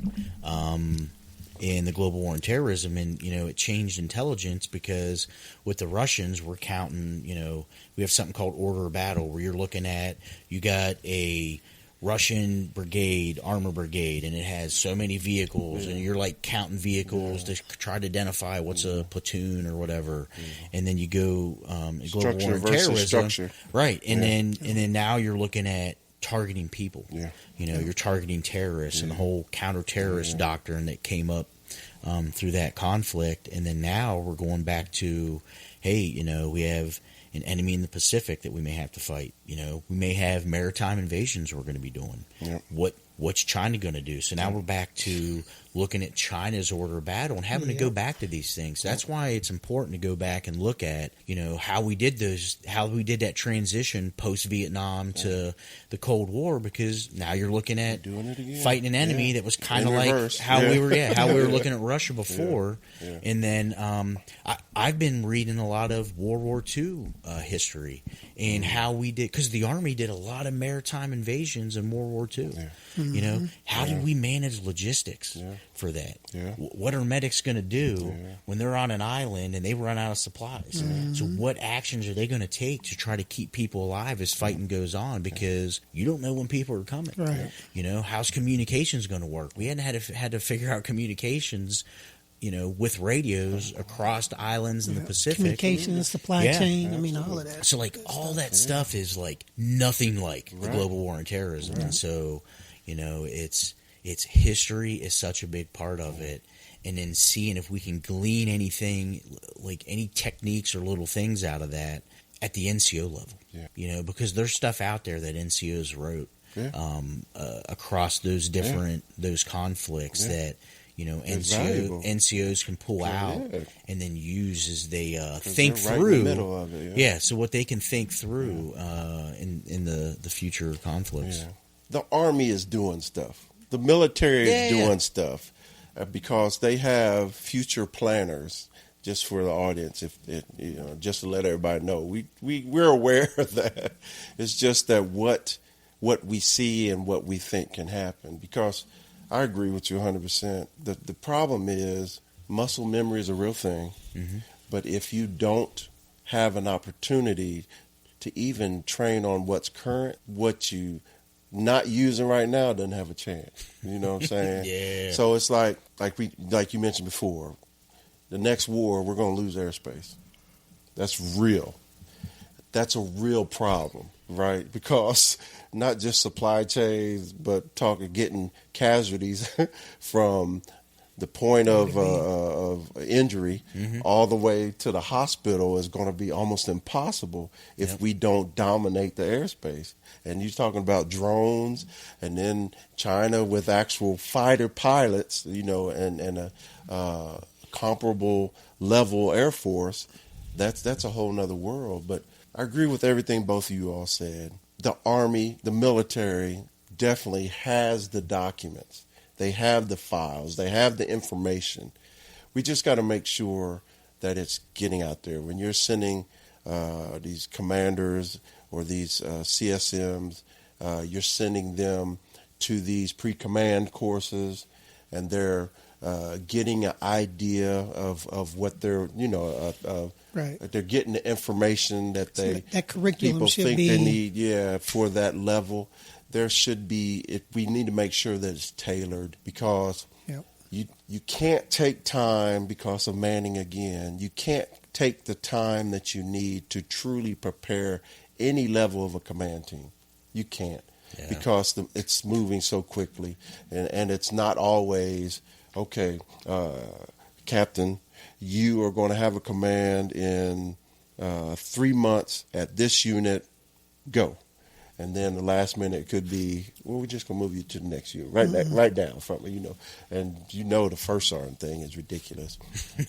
In the global war on terrorism, and it changed intelligence, because with the Russians, we're counting, we have something called order of battle, where you're looking at, you got a Russian brigade, armor brigade, and it has so many vehicles, and you're like counting vehicles to try to identify what's a platoon or whatever, and then you go global war on terrorism, right? And then now you're looking at targeting people. You're targeting terrorists and the whole counter-terrorist doctrine that came up through that conflict. And then now we're going back to, hey, we have an enemy in the Pacific that we may have to fight. we may have maritime invasions we're going to be doing. Yep. What's China going to do? So now we're back to looking at China's order of battle and having to go back to these things. That's why it's important to go back and look at, how we did that transition post Vietnam to the Cold War, because now you're looking at doing it again. Fighting an enemy that was kind of like reverse. how we were looking at Russia before. Yeah. Yeah. And then I've been reading a lot of World War II history and how we did, because the Army did a lot of maritime invasions in World War II. Yeah. How did we manage logistics for that? Yeah. What are medics going to do when they're on an island and they run out of supplies? So what actions are they going to take to try to keep people alive as fighting goes on? Because you don't know when people are coming. Right. How's communications going to work? We had to figure out communications, with radios across the islands in the Pacific. Communications, supply chain, all of that. So, all that stuff is, nothing like the global war on terrorism. Right. And so, it's history is such a big part of it. And then seeing if we can glean anything, any techniques or little things out of that at the NCO level. Yeah. Because there's stuff out there that NCOs wrote across those different, those conflicts that, NCOs can pull out and then use as they think through. In the middle of it, so what they can think through in the future conflicts. Yeah. The Army is doing stuff. The military is doing stuff because they have future planners. Just for the audience, just to let everybody know, we're aware of that. It's just that what we see and what we think can happen. Because I agree with you 100%. The problem is muscle memory is a real thing, but if you don't have an opportunity to even train on what's current, what you not using right now doesn't have a chance. You know what I'm saying? Yeah. So it's like you mentioned before. The next war, we're going to lose airspace. That's real. That's a real problem, right? Because not just supply chains, but getting casualties from the point of injury all the way to the hospital is going to be almost impossible if we don't dominate the airspace. And you're talking about drones, and then China with actual fighter pilots, and a comparable level Air Force. That's a whole nother world. But I agree with everything both of you all said. The Army, the military, definitely has the documents. They have the files. They have the information. We just got to make sure that it's getting out there. When you're sending these commanders or these CSMs, you're sending them to these pre-command courses, and they're getting an idea of what they're, they're getting the information that that curriculum people should think be... they need, for that level. There should be, we need to make sure that it's tailored, because you can't take time because of manning again. You can't take the time that you need to truly prepare any level of a command team. You can't, because it's moving so quickly, and it's not always, okay, Captain, you are going to have a command in 3 months at this unit, go. And then the last minute it could be, well, we're just going to move you to the next unit, right down from me, And the first sergeant thing is ridiculous.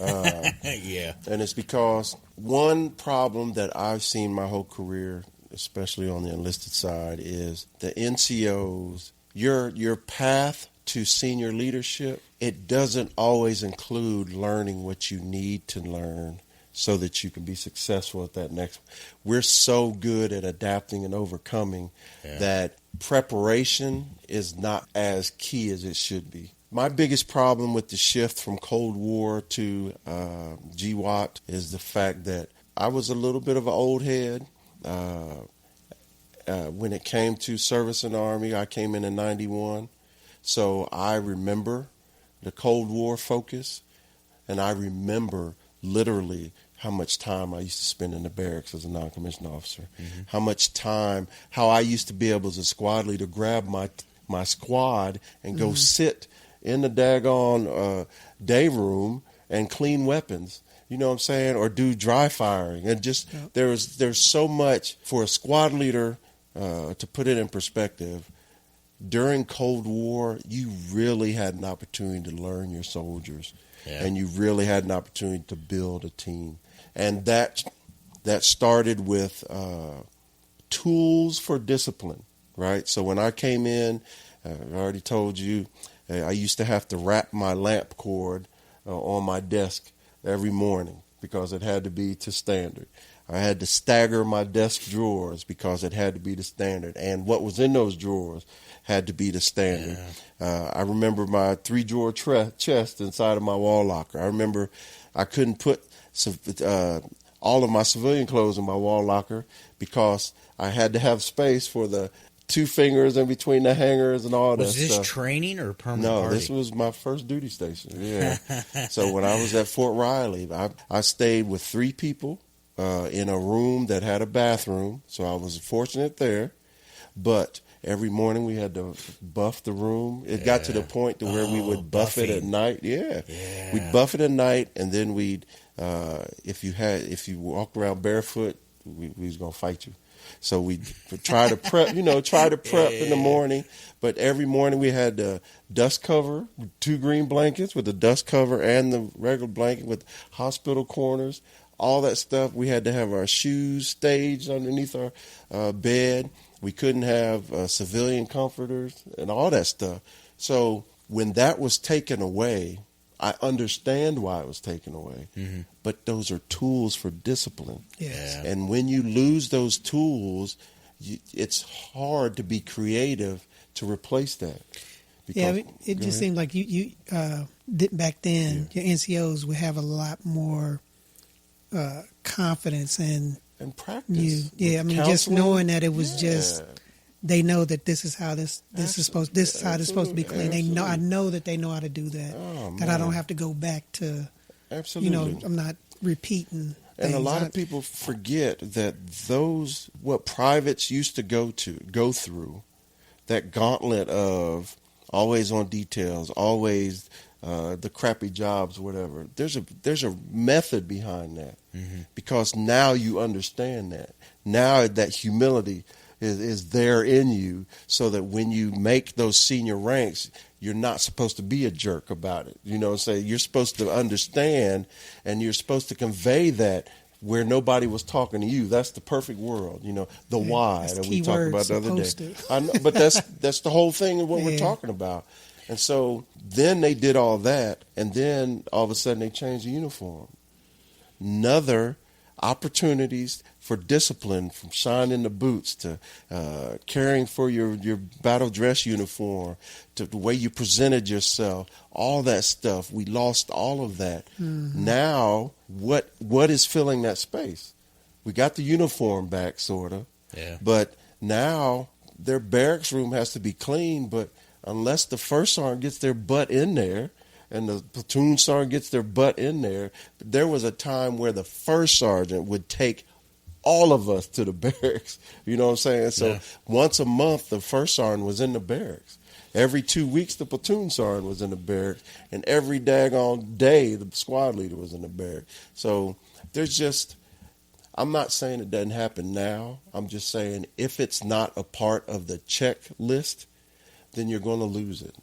And it's because one problem that I've seen my whole career, especially on the enlisted side, is the NCOs, your path to senior leadership, it doesn't always include learning what you need to learn so that you can be successful at that next. We're so good at adapting and overcoming that preparation is not as key as it should be. My biggest problem with the shift from Cold War to GWOT is the fact that I was a little bit of an old head. When it came to service in the Army, I came in 91. So I remember the Cold War focus, and I remember literally how much time I used to spend in the barracks as a non-commissioned officer, how much time, how I used to be able as a squad leader grab my squad and go sit in the daggone day room and clean weapons. You know what I'm saying? Or do dry firing. And just there's so much for a squad leader to put it in perspective, during Cold War, you really had an opportunity to learn your soldiers, and you really had an opportunity to build a team, and that started with tools for discipline, right? So when I came in, I already told you, I used to have to wrap my lamp cord on my desk every morning because it had to be to standard. I had to stagger my desk drawers because it had to be the standard, and what was in those drawers had to be the standard. I remember my 3-drawer chest inside of my wall locker. I remember I couldn't put all of my civilian clothes in my wall locker because I had to have space for the 2 fingers in between the hangers and all that stuff. Was this training or permanent No, party? this was my first duty station. Yeah. So when I was at Fort Riley, I stayed with 3 people in a room that had a bathroom. So I was fortunate there. But every morning we had to buff the room. It got to the point to where we would buff it at night. Yeah. We'd buff it at night, and then we'd if you walked around barefoot, we was gonna fight you. So we try to prep, in the morning. But every morning we had the dust cover, 2 green blankets with the dust cover and the regular blanket with hospital corners, all that stuff. We had to have our shoes staged underneath our bed. We couldn't have civilian comforters and all that stuff. So when that was taken away, I understand why it was taken away, but those are tools for discipline. Yes. And when you lose those tools, it's hard to be creative to replace that. Because, it just seemed like you back then, your NCOs would have a lot more confidence and practice. Just knowing that it was just. They know that this is how this is supposed to be clean. They know, I know that they know how to do that. That I don't have to go back to. Absolutely. I'm not repeating. And a lot of people forget that what privates used to go through, that gauntlet of always on details, always the crappy jobs, whatever. There's a method behind that, because now you understand that. Now that humility is there in you, so that when you make those senior ranks, you're not supposed to be a jerk about it. You're supposed to understand, and you're supposed to convey that where nobody was talking to you. That's the perfect world, the why that we talked about the other day. I know, but that's the whole thing of what we're talking about. And so then they did all that, and then all of a sudden they changed the uniform. Another opportunities for discipline, from shining the boots to caring for your battle dress uniform, to the way you presented yourself, all that stuff. We lost all of that. Now, what is filling that space? We got the uniform back, sort of. Yeah. But now their barracks room has to be clean, but unless the first sergeant gets their butt in there, and the platoon sergeant gets their butt in there. There was a time where the first sergeant would take all of us to the barracks. You know what I'm saying? So once a month, the first sergeant was in the barracks. Every 2 weeks, the platoon sergeant was in the barracks. And every daggone day, the squad leader was in the barracks. So I'm not saying it doesn't happen now. I'm just saying if it's not a part of the checklist, then you're going to lose it.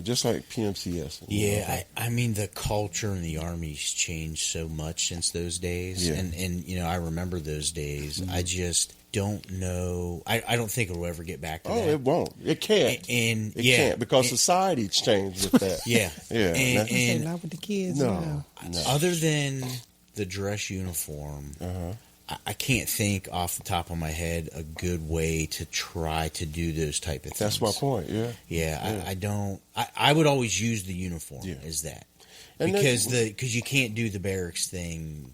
Just like PMCS. Yeah, I mean, the culture in the Army's changed so much since those days. Yeah. And I remember those days. I just don't know. I don't think it will ever get back to that. Oh, it won't. It can't. It can't, because society's changed with that. Yeah. And not with the kids. No. Other than the dress uniform, I can't think off the top of my head a good way to try to do those type of things. That's my point, I don't. I would always use the uniform as that. Because you can't do the barracks thing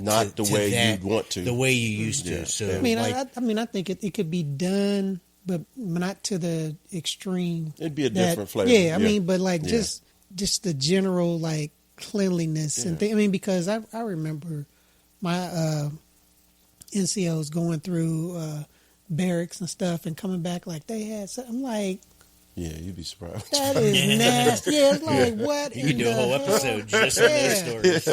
not the way you'd want to. The way you used to. So I think it could be done, but not to the extreme. It'd be a different flavor. Yeah, I mean, but just the general cleanliness and thing. I mean, because I remember my NCOs going through barracks and stuff and coming back like they had something. I'm like, yeah, you'd be surprised. That is nasty. Yeah, it's like, what? You could do a whole episode just on those stories.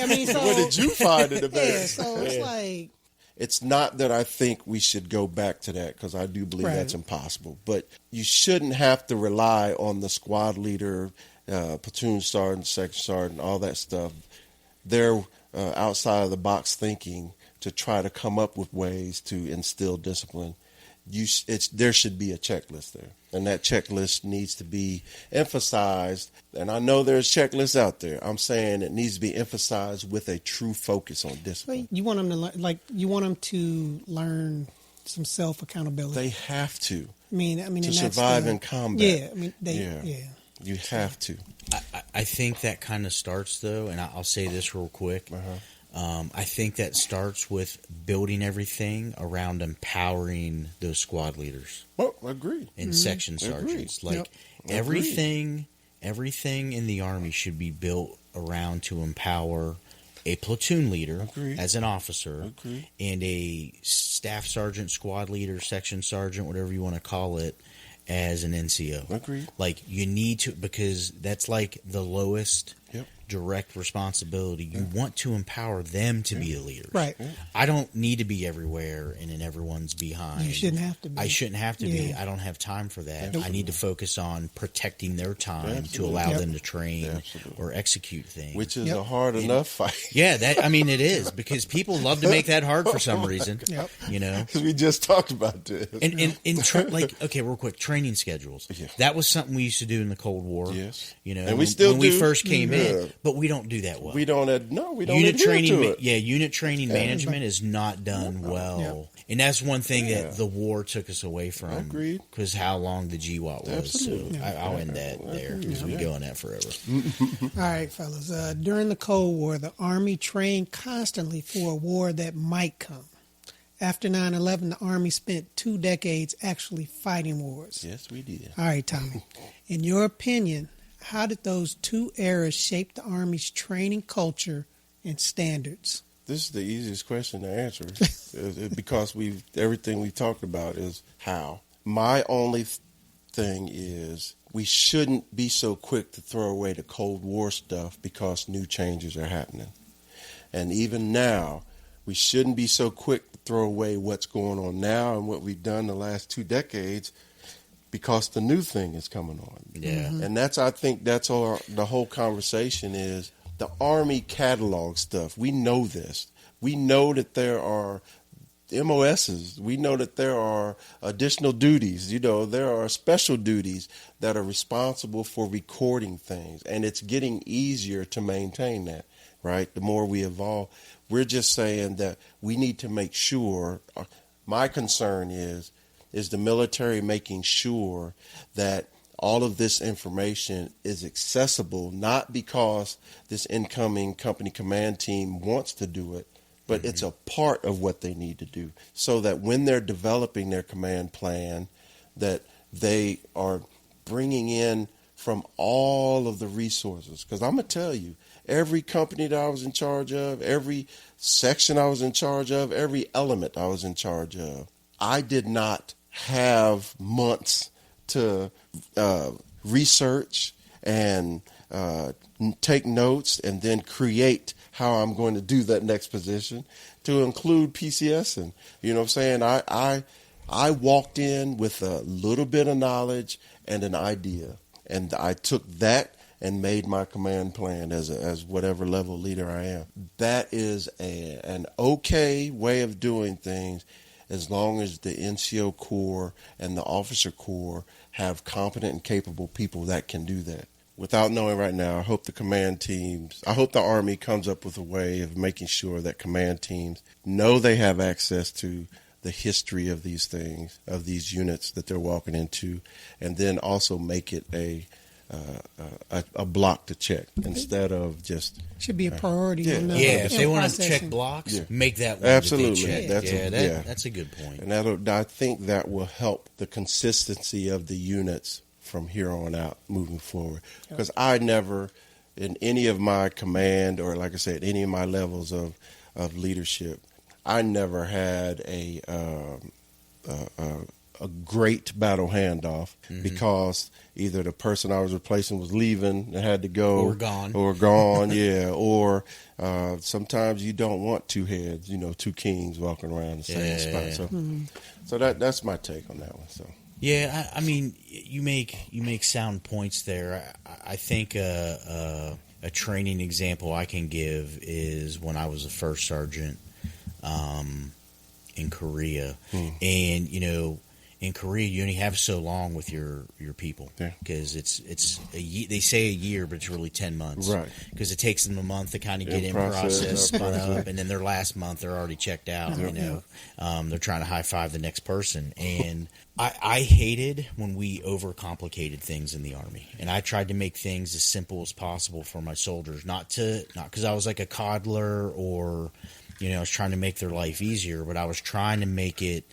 I mean, so, what did you find in the barracks? So it's like, It's not that I think we should go back to that, because I do believe that's impossible. But you shouldn't have to rely on the squad leader, platoon sergeant, section sergeant, all that stuff. They're outside of the box thinking to try to come up with ways to instill discipline. There should be a checklist there, and that checklist needs to be emphasized. And I know there's checklists out there. I'm saying it needs to be emphasized with a true focus on discipline. You want them to learn, you want them to learn some self accountability. They have to. I mean, to survive in combat. Yeah, I mean, You have to. I think that kind of starts, though, and I'll say this real quick. I think that starts with building everything around empowering those squad leaders. Oh, agreed. And section sergeants. Like everything in the Army should be built around to empower a platoon leader as an officer and a staff sergeant, squad leader, section sergeant, whatever you want to call it, as an NCO. Agreed. Like you need to, because that's like the lowest direct responsibility. You want to empower them to be the leaders. Right. I don't need to be everywhere and in everyone's behind. You shouldn't have to be. I shouldn't have to be. I don't have time for that. I need to focus on protecting their time to allow them to train or execute things. Which is a hard enough fight. Yeah, it is, because people love to make that hard for some reason. You know? Because we just talked about this. And okay, real quick, training schedules. That was something we used to do in the Cold War. Yes. You know, and we still when we first came in, but we don't do that well. We don't unit training. To it. Unit training management is not done well, and that's one thing that the war took us away from. Agreed. Because how long the GWAT was. Absolutely. So I'll end that there, because we go on that forever. All right, fellas. During the Cold War, the Army trained constantly for a war that might come. After 9/11, the Army spent 2 decades actually fighting wars. Yes, we did. All right, Tommy. In your opinion, how did those 2 eras shape the Army's training culture and standards? This is the easiest question to answer because everything we talked about is how. My only thing is we shouldn't be so quick to throw away the Cold War stuff because new changes are happening. And even now, we shouldn't be so quick to throw away what's going on now and what we've done the last 2 decades because the new thing is coming on. Yeah. And I think that's all the whole conversation is. The Army catalog stuff. We know this. We know that there are MOSs. We know that there are additional duties. You know, there are special duties that are responsible for recording things. And it's getting easier to maintain that, right? The more we evolve. We're just saying that we need to make sure. My concern is the military making sure that all of this information is accessible, not because this incoming company command team wants to do it, but it's a part of what they need to do, so that when they're developing their command plan, that they are bringing in from all of the resources. Because I'm going to tell you, every company that I was in charge of, every section I was in charge of, every element I was in charge of, I did not have months to research and take notes and then create how I'm going to do that next position, to include PCS. And you know what I'm saying? I walked in with a little bit of knowledge and an idea, and I took that and made my command plan as whatever level leader I am. That is an okay way of doing things, as long as the NCO Corps and the Officer Corps have competent and capable people that can do that. Without knowing right now, I hope the Army comes up with a way of making sure that command teams know they have access to the history of these things, of these units that they're walking into, and then also make it a block to check instead of just... Should be a priority. If they want to check blocks, make that one. Absolutely. That's a good point. And I think that will help the consistency of the units from here on out moving forward. Because I never, in any of my command, or like I said, any of my levels of leadership, I never had a a great battle handoff because either the person I was replacing was leaving and had to go, or gone, yeah, or sometimes you don't want two heads, two kings walking around the same spot. So that's my take on that one. So yeah, I mean, you make sound points there. I think a training example I can give is when I was a first sergeant in Korea, and in Korea you only have so long with your people because they say a year, but it's really 10 months, right? Because it takes them a month to kind of get in process, spun up, and then their last month they're already checked out. They're trying to high five the next person, and I hated when we overcomplicated things in the Army, and I tried to make things as simple as possible for my soldiers, not because I was like a coddler or I was trying to make their life easier, but I was trying to make it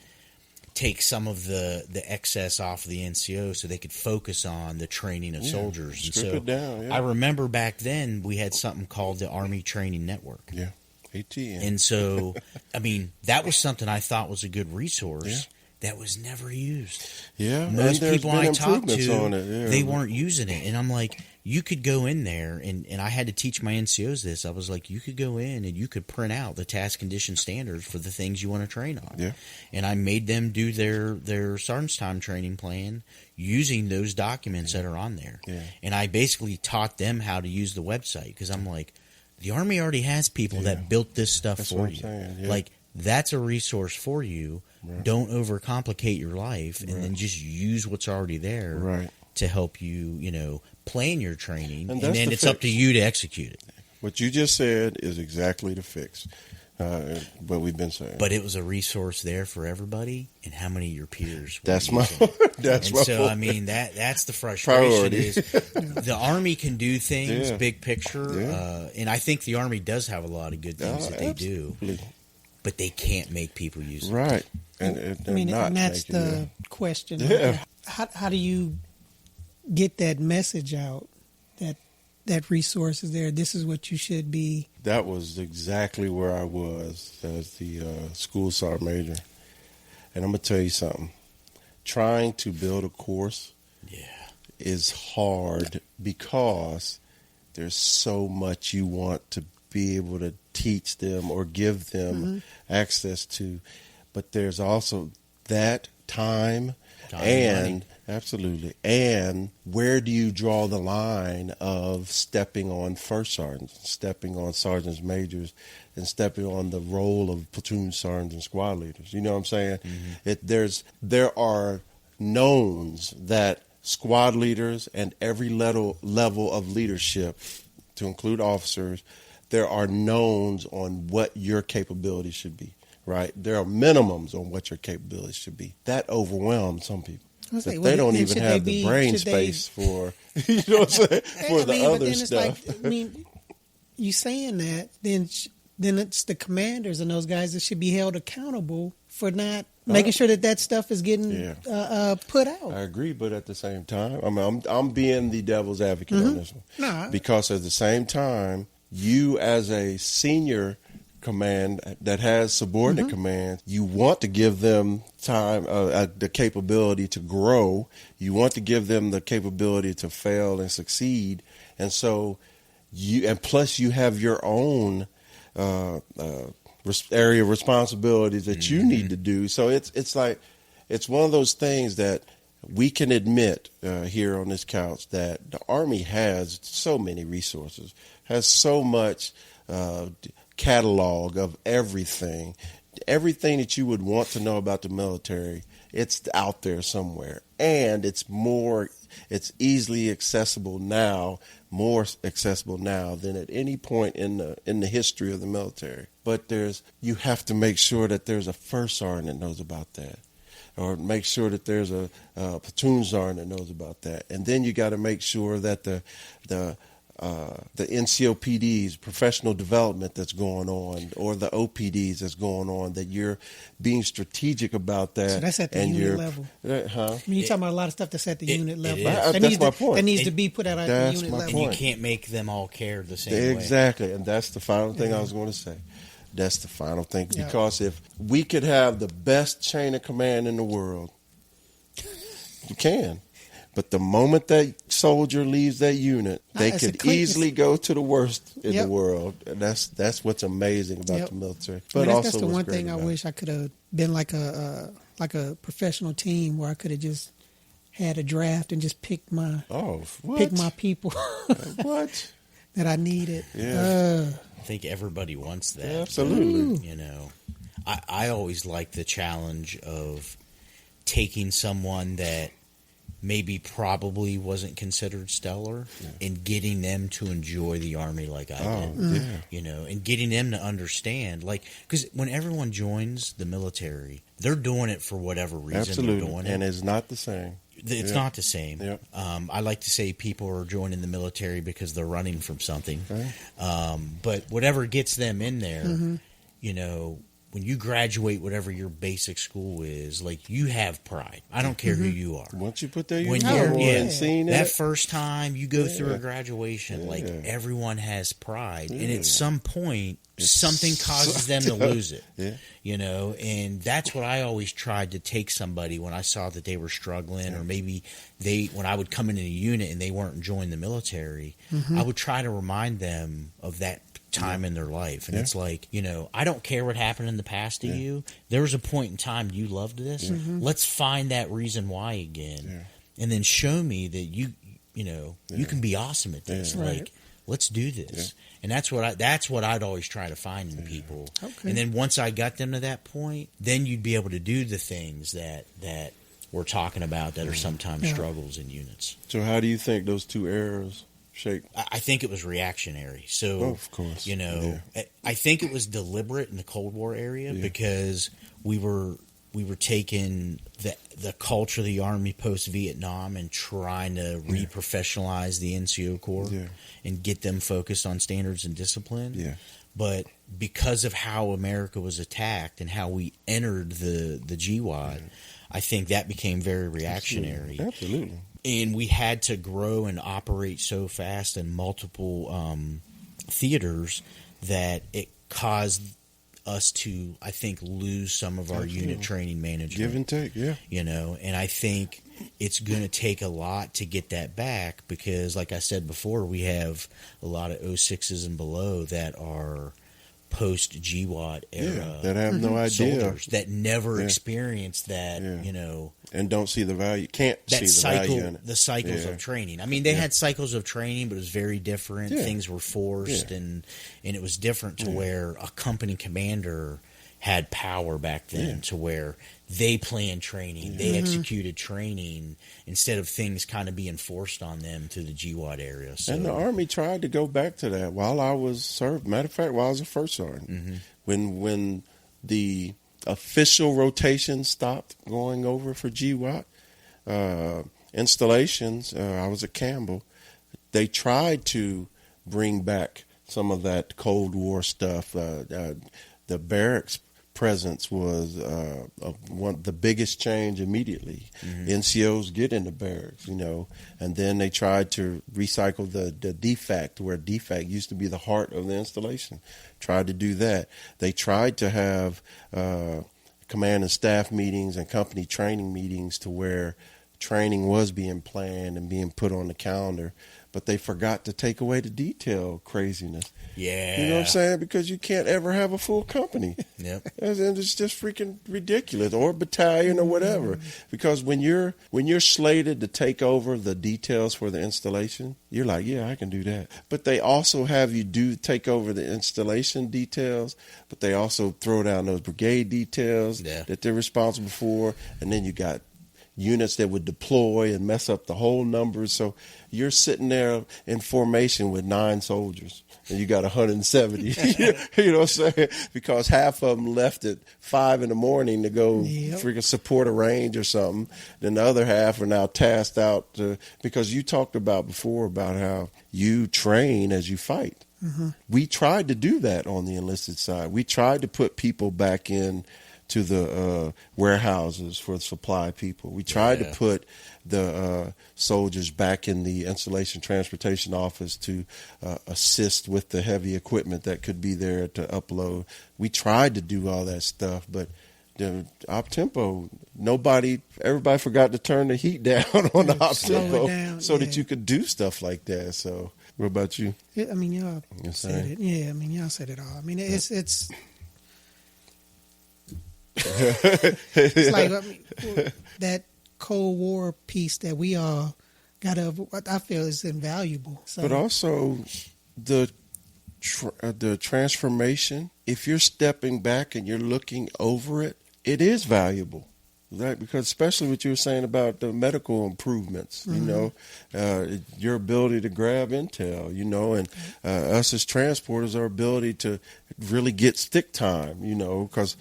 take some of the excess off of the NCO so they could focus on the training of soldiers. And so it down, I remember back then we had something called the Army Training Network. Yeah, ATN. And so, I mean, that was something I thought was a good resource that was never used. Yeah, most people I talked to, they weren't using it. And I'm like, you could go in there, and I had to teach my NCOs this. I was like, you could go in and you could print out the task condition standards for the things you want to train on. Yeah. And I made them do their sergeant's time training plan using those documents that are on there. Yeah. And I basically taught them how to use the website because I'm like, the Army already has people that built this stuff for you. Like, that's a resource for you. Right. Don't overcomplicate your life, and then just use what's already there to help you, plan your training, and then it's up to you to execute it. What you just said is exactly the fix. What we've been saying. But it was a resource there for everybody, and how many of your peers were that's using my it. that's and my so point. I mean that's the frustration Priority. is the Army can do things big picture, and I think the Army does have a lot of good things that they do, but they can't make people use it. Right. And that's the question. Yeah. How do you get that message out that resource is there? This is what you should be. That was exactly where I was as the school sergeant major. And I'm going to tell you something. Trying to build a course is hard because there's so much you want to be able to teach them or give them access to. But there's also that time and money. Absolutely. And where do you draw the line of stepping on first sergeants, stepping on sergeants majors, and stepping on the role of platoon sergeants and squad leaders? You know what I'm saying? There are knowns that squad leaders and every level of leadership, to include officers, there are knowns on what your capabilities should be. Right? There are minimums on what your capabilities should be. That overwhelms some people. They don't even have the brain space for, you know what I'm saying, for the other stuff. You saying that, then it's the commanders and those guys that should be held accountable for not making sure that stuff is getting put out. I agree, but at the same time, I'm being the devil's advocate on this one. Because at the same time, you as a senior command that has subordinate command, you want to give them time, the capability to grow. You want to give them the capability to fail and succeed. And so plus you have your own area of responsibilities that you need to do. So it's one of those things that we can admit here on this couch that the Army has so many resources, has so much catalog of everything that you would want to know about the military. It's out there somewhere, and it's easily accessible now, more accessible now than at any point in the history of the military. But you have to make sure that there's a first sergeant that knows about that, or make sure that there's a platoon sergeant that knows about that, and then you got to make sure that the NCOPDs, professional development that's going on, or the OPDs that's going on, that you're being strategic about that. So that's at the unit level. You're talking about a lot of stuff that's at the unit level. That's my point. That needs to be put out at the unit level. And you can't make them all care the same way. Exactly, and that's the final thing I was going to say. That's the final thing, because if we could have the best chain of command in the world, You can. But the moment that soldier leaves that unit, they could easily go to the worst in the world. And that's what's amazing about the military. But that's the one thing I wish I could have been like a professional team where I could have just had a draft and just picked my people what that I needed. Yeah. I think everybody wants that. Yeah, absolutely. You know, I always like the challenge of taking someone that maybe probably wasn't considered stellar and getting them to enjoy the Army like I did. Yeah. You know, and getting them to understand, like, because when everyone joins the military, they're doing it for whatever reason they're doing it. And it's not the same. It's not the same. Yep. I like to say people are joining the military because they're running from something. Okay. But whatever gets them in there, you know, when you graduate whatever your basic school is, like, you have pride. I don't care who you are. Once you put that uniform on and seen that it, first time you go through a graduation, like, everyone has pride. And at some point, something causes them to lose it. You know, and that's what I always tried to take somebody when I saw that they were struggling, or maybe when I would come in a unit and they weren't enjoying the military, I would try to remind them of that time in their life. And it's like, you know, I don't care what happened in the past to you. There was a point in time you loved this. Let's find that reason why again. And then show me that you know, you can be awesome at this. Like, let's do this. And that's what I'd always try to find in people. Okay. And then once I got them to that point, then you'd be able to do the things that we're talking about that are sometimes struggles in units. So how do you think those two eras shape? I think it was reactionary. So, of course, you know, I think it was deliberate in the Cold War area because we were taking the culture of the Army post-Vietnam and trying to re-professionalize the NCO Corps and get them focused on standards and discipline. Yeah. But because of how America was attacked and how we entered the GWAT, I think that became very reactionary. Absolutely. And we had to grow and operate so fast in multiple theaters that it caused us to, I think, lose some of our unit training management. Give and take, You know, and I think it's going to take a lot to get that back because, like I said before, we have a lot of 06s and below that are post-GWAT era that have no idea. Soldiers that never experienced that, you know. And don't see the value, can't see the value in it. The cycles of training. I mean, they had cycles of training, but it was very different. Things were forced, and it was different to where a company commander had power back then to where they planned training, they executed training instead of things kind of being forced on them to the GWAT area. So, and the Army tried to go back to that while I was served. Matter of fact, while I was a first sergeant, when the official rotation stopped going over for GWAT installations, I was at Campbell. They tried to bring back some of that Cold War stuff. The barracks presence was the biggest change immediately. NCOs get in the barracks, you know, and then they tried to recycle the DFAC, where DFAC used to be the heart of the installation. Tried to do that. They tried to have command and staff meetings and company training meetings to where training was being planned and being put on the calendar, but they forgot to take away the detail craziness. Yeah. You know what I'm saying? Because you can't ever have a full company. Yep. And it's just freaking ridiculous, or battalion or whatever. Because when you're slated to take over the details for the installation, you're like, yeah, I can do that. But they also have you take over the installation details, but they also throw down those brigade details that they're responsible for. And then you got units that would deploy and mess up the whole numbers. So you're sitting there in formation with 9 soldiers and you got 170. You know what I'm saying? Because half of them left at 5 in the morning to go freaking support a range or something. Then the other half are now tasked out because you talked about before about how you train as you fight. We tried to do that on the enlisted side. We tried to put people back in to the warehouses for supply people. We tried to put the soldiers back in the installation transportation office to assist with the heavy equipment that could be there to upload. We tried to do all that stuff, but the op tempo. Everybody forgot to turn the heat down on the op Slow it tempo down, so that yeah. you could do stuff like that. So, what about you? I mean, y'all Yes, said sir. it. Yeah, I mean, y'all said it all. I mean, it's like that Cold War piece that we all got to. I feel is invaluable. So, But also the transformation. If you're stepping back and you're looking over it, it is valuable, right? Because especially what you were saying about the medical improvements, you know, your ability to grab intel, you know, and us as transporters, our ability to really get stick time, you know, because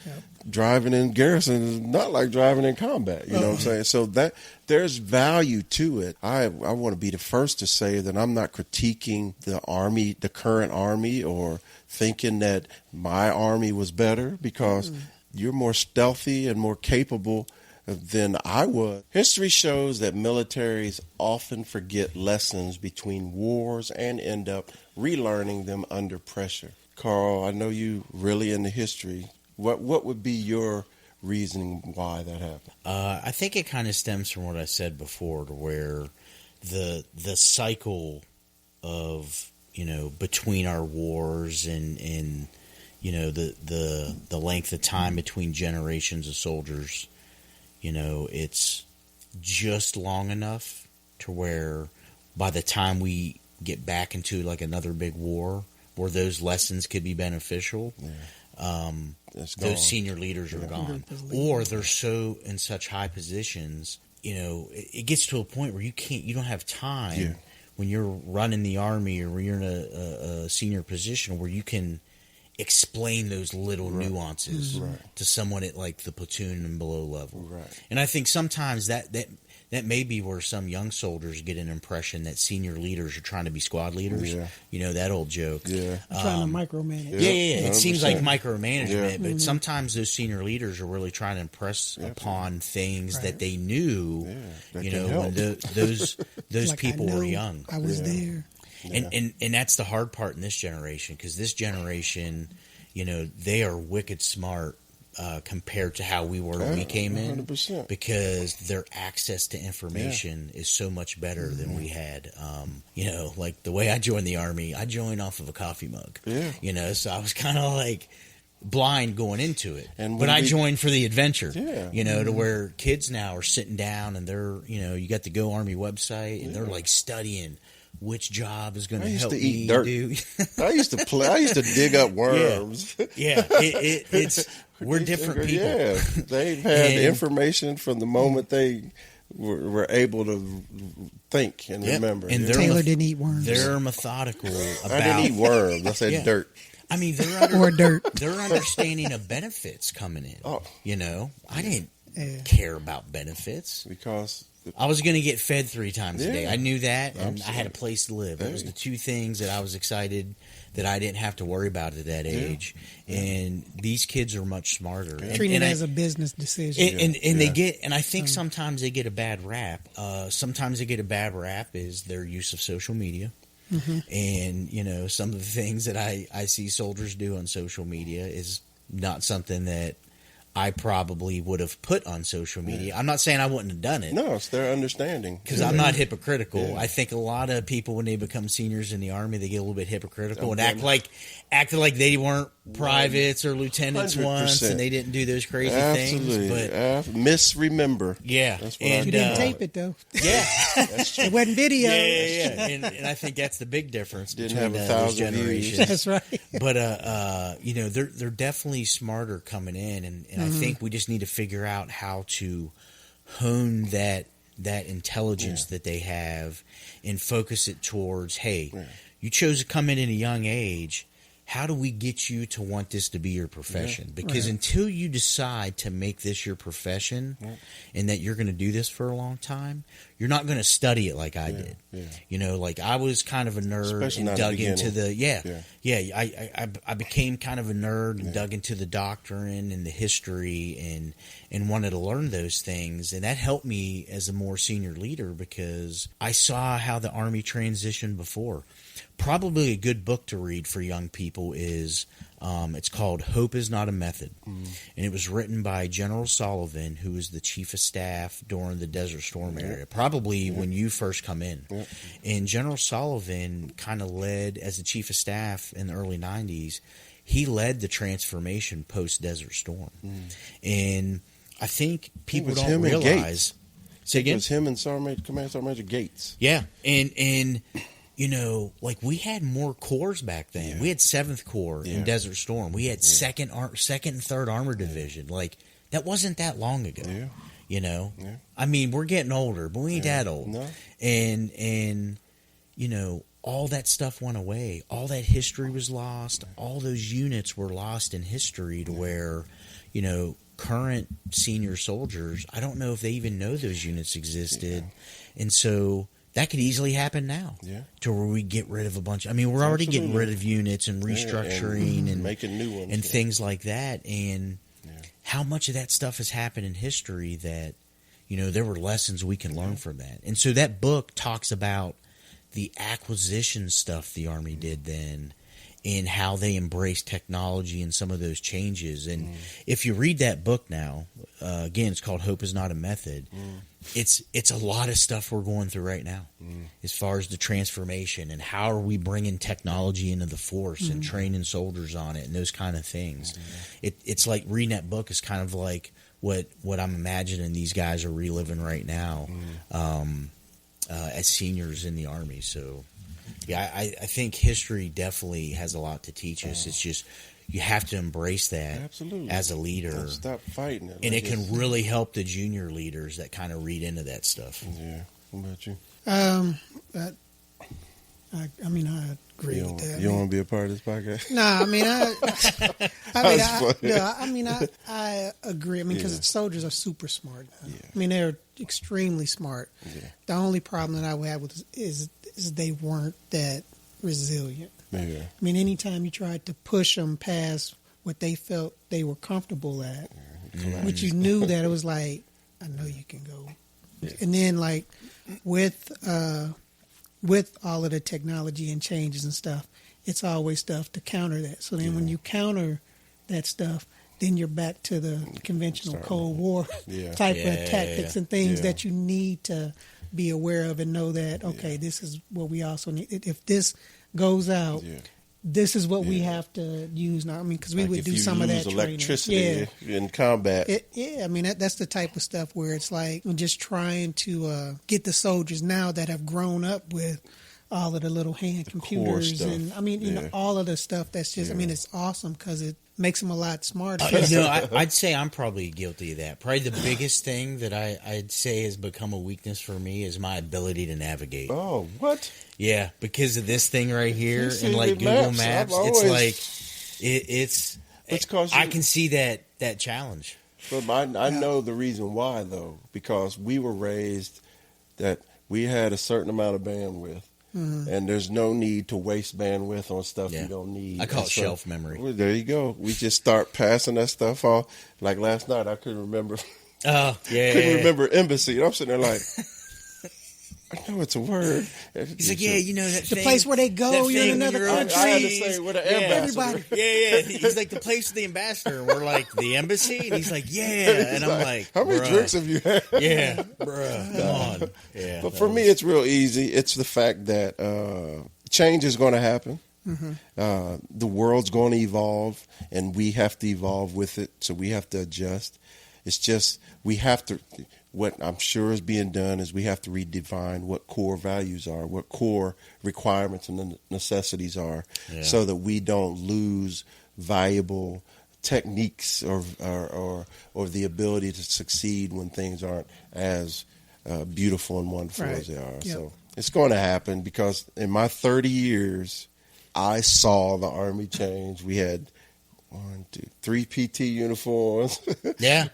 driving in garrison is not like driving in combat, you know what I'm saying? So that there's value to it. I want to be the first to say that I'm not critiquing the Army, the current Army, or thinking that my Army was better, because you're more stealthy and more capable than I was. History shows that militaries often forget lessons between wars and end up relearning them under pressure. Carl, I know you really into history. What would be your reasoning why that happened? I think it kind of stems from what I said before, to where the cycle of, you know, between our wars and you know, the length of time between generations of soldiers, you know, it's just long enough to where by the time we get back into like another big war where those lessons could be beneficial, those senior leaders are gone, or they're so in such high positions. You know, it gets to a point where you don't have time when you're running the Army or when you're in a senior position where you can explain those little nuances to someone at like the platoon and below level. Right. And I think sometimes that may be where some young soldiers get an impression that senior leaders are trying to be squad leaders. Yeah. You know, that old joke. Yeah. Trying to micromanage. Yeah. It seems like micromanagement, but sometimes those senior leaders are really trying to impress upon things that they knew, you know, when those like people were young. I was there. And that's the hard part in this generation, because this generation, you know, they are wicked smart compared to how we were when we came in, 100%. because their access to information is so much better than we had. You know, like the way I joined the Army, I joined off of a coffee mug. Yeah. You know, so I was kind of like blind going into it, but I joined for the adventure. You know, to where kids now are sitting down and they're, you know, you got the Go Army website and they're like studying which job is going to help me do. I used to play. I used to dig up worms. It's we're different people. Yeah, they've had the information from the moment they were able to think and remember. And Taylor didn't eat worms. They're methodical about. I didn't eat worms. I said dirt. I mean, or dirt. Their understanding of benefits coming in. Oh. You know, I didn't care about benefits because I was going to get fed 3 times a day. I knew that, and I had a place to live. It was the 2 things that I was excited that I didn't have to worry about at that age. And these kids are much smarter. Treating it as a business decision. And they get, and I think sometimes they get a bad rap. Sometimes they get a bad rap is their use of social media. And, you know, some of the things that I see soldiers do on social media is not something that I probably would have put on social media. I'm not saying I wouldn't have done it. No, it's their understanding. Because I'm not hypocritical. I think a lot of people, when they become seniors in the Army, they get a little bit hypocritical and acted like they weren't privates or lieutenants 100%. Once, and they didn't do those crazy things. But misremember. Yeah. That's you didn't tape it, though. Yeah. It wasn't video. Yeah. And I think that's the big difference Didn't between have 1,000 those generations. That's right. But, you know, they're definitely smarter coming in, and I think we just need to figure out how to hone that intelligence that they have and focus it towards, hey, you chose to come in at a young age. How do we get you to want this to be your profession? Because until you decide to make this your profession and that you're going to do this for a long time, you're not going to study it like I did. You know, like I was kind of a nerd Especially and dug into the I became kind of a nerd and dug into the doctrine and the history and wanted to learn those things, and that helped me as a more senior leader because I saw how the Army transitioned before. Probably a good book to read for young people is It's called Hope is Not a Method. And it was written by General Sullivan, who was the chief of staff during the Desert Storm area, probably when you first come in. And General Sullivan kind of led, as the chief of staff in the early 90s, he led the transformation post-Desert Storm. And I think people don't realize... Say again? It was him and Command Sergeant Major Gates. Yeah, and you know, like we had more corps back then. We had 7th Corps in Desert Storm. We had 2nd and 3rd Armored Division. Like, that wasn't that long ago. You know? I mean, we're getting older, but we ain't that old. No. And you know, all that stuff went away. All that history was lost. All those units were lost in history to where, you know, current senior soldiers, I don't know if they even know those units existed. And so that could easily happen now to where we get rid of a bunch. I mean, we're already getting rid of units and restructuring and making new ones and things like that. And how much of that stuff has happened in history that, you know, there were lessons we can learn from that. And so that book talks about the acquisition stuff the Army did then, in how they embrace technology and some of those changes. And if you read that book now, again, it's called Hope is Not a Method. It's a lot of stuff we're going through right now as far as the transformation and how are we bringing technology into the force and training soldiers on it and those kind of things. It's like reading that book is kind of like what I'm imagining these guys are reliving right now as seniors in the Army. So... yeah, I think history definitely has a lot to teach us. It's just you have to embrace that as a leader. Don't stop fighting it. And it can really help the junior leaders that kind of read into that stuff. Yeah. What about you? I mean, I agree with that. You don't want to be a part of this podcast? No, I mean, I agree. I mean, because soldiers are super smart. I mean, they're extremely smart. The only problem that I would have with is they weren't that resilient. I mean, anytime you tried to push them past what they felt they were comfortable at, which you knew that it was like, I know you can go. And then, like, with all of the technology and changes and stuff, it's always stuff to counter that. So then when you counter that stuff, then you're back to the conventional Cold War type of tactics and things that you need to be aware of and know that, okay, this is what we also need. If this goes out, this is what we have to use now. I mean, because we would do some of that training. Electricity in combat. I mean, that's the type of stuff where it's like just trying to get the soldiers now that have grown up with all of the little hand computers and I mean, you know, all of the stuff that's just, I mean, it's awesome because it makes them a lot smarter. I'd say I'm probably guilty of that. Probably the biggest thing that I'd say has become a weakness for me is my ability to navigate. Oh, what? Yeah, because of this thing right here and like Google Maps, it's I can see that challenge. But I know the reason why though, because we were raised that we had a certain amount of bandwidth. And there's no need to waste bandwidth on stuff you don't need. I call it shelf memory. Well, there you go. We just start passing that stuff off. Like last night, I couldn't remember. Couldn't remember embassy. And I'm sitting there like, I know it's a word. He's like, you know that the place where they go. You're in another country. I had to say with an ambassador. Everybody. He's like the place of the ambassador. And we're like the embassy, and he's like, and I'm like, how many drinks have you had? Come on. Yeah. But for me, it's real easy. It's the fact that change is going to happen. The world's going to evolve, and we have to evolve with it. So we have to adjust. It's just we have to. What I'm sure is being done is we have to redefine what core values are, what core requirements and necessities are, so that we don't lose valuable techniques or the ability to succeed when things aren't as beautiful and wonderful as they are. So it's going to happen because in my 30 years, I saw the Army change. We had 3 PT uniforms.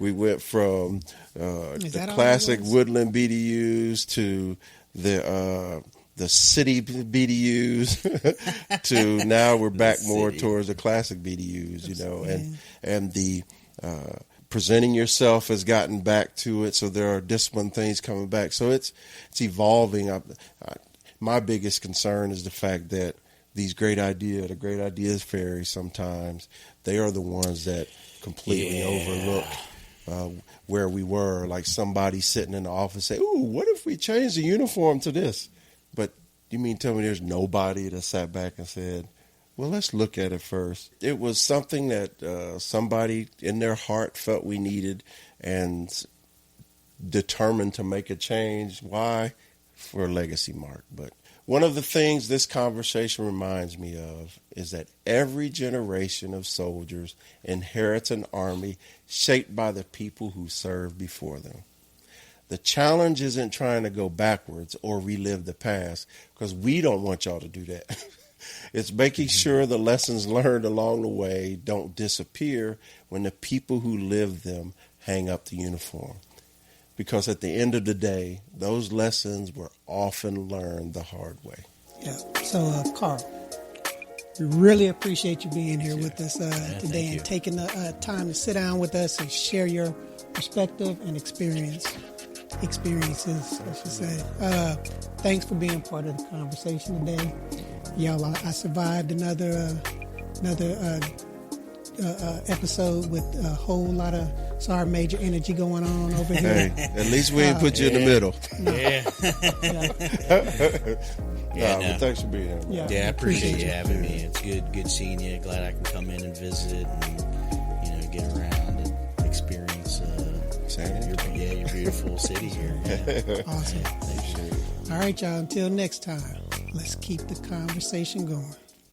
We went from the classic woodland BDUs to the city BDUs to now we're back more towards the classic BDUs, you know, and the presenting yourself has gotten back to it. So there are discipline things coming back. So it's evolving. My biggest concern is the fact that these the great ideas fairies sometimes, they are the ones that completely overlook where we were. Like somebody sitting in the office say, ooh, what if we change the uniform to this? But you mean tell me there's nobody that sat back and said, well, let's look at it first. It was something that somebody in their heart felt we needed and determined to make a change. Why? For a legacy mark. But one of the things this conversation reminds me of is that every generation of soldiers inherits an army shaped by the people who served before them. The challenge isn't trying to go backwards or relive the past, because we don't want y'all to do that. It's making sure the lessons learned along the way don't disappear when the people who live them hang up the uniform. Because at the end of the day, those lessons were often learned the hard way. Yeah. So, Carl, we really appreciate you being here with us today and taking the time to sit down with us and share your perspective and experiences, I should say. Thanks for being part of the conversation today. Y'all, I survived another episode with a whole lot of Sergeant Major energy going on over here. Hey, at least we ain't put you in the middle. No. But thanks for being here. Yeah, I appreciate you having me. It's good seeing you. Glad I can come in and visit and get around and experience your beautiful city here. Yeah. Awesome. All right, y'all. Until next time, let's keep the conversation going.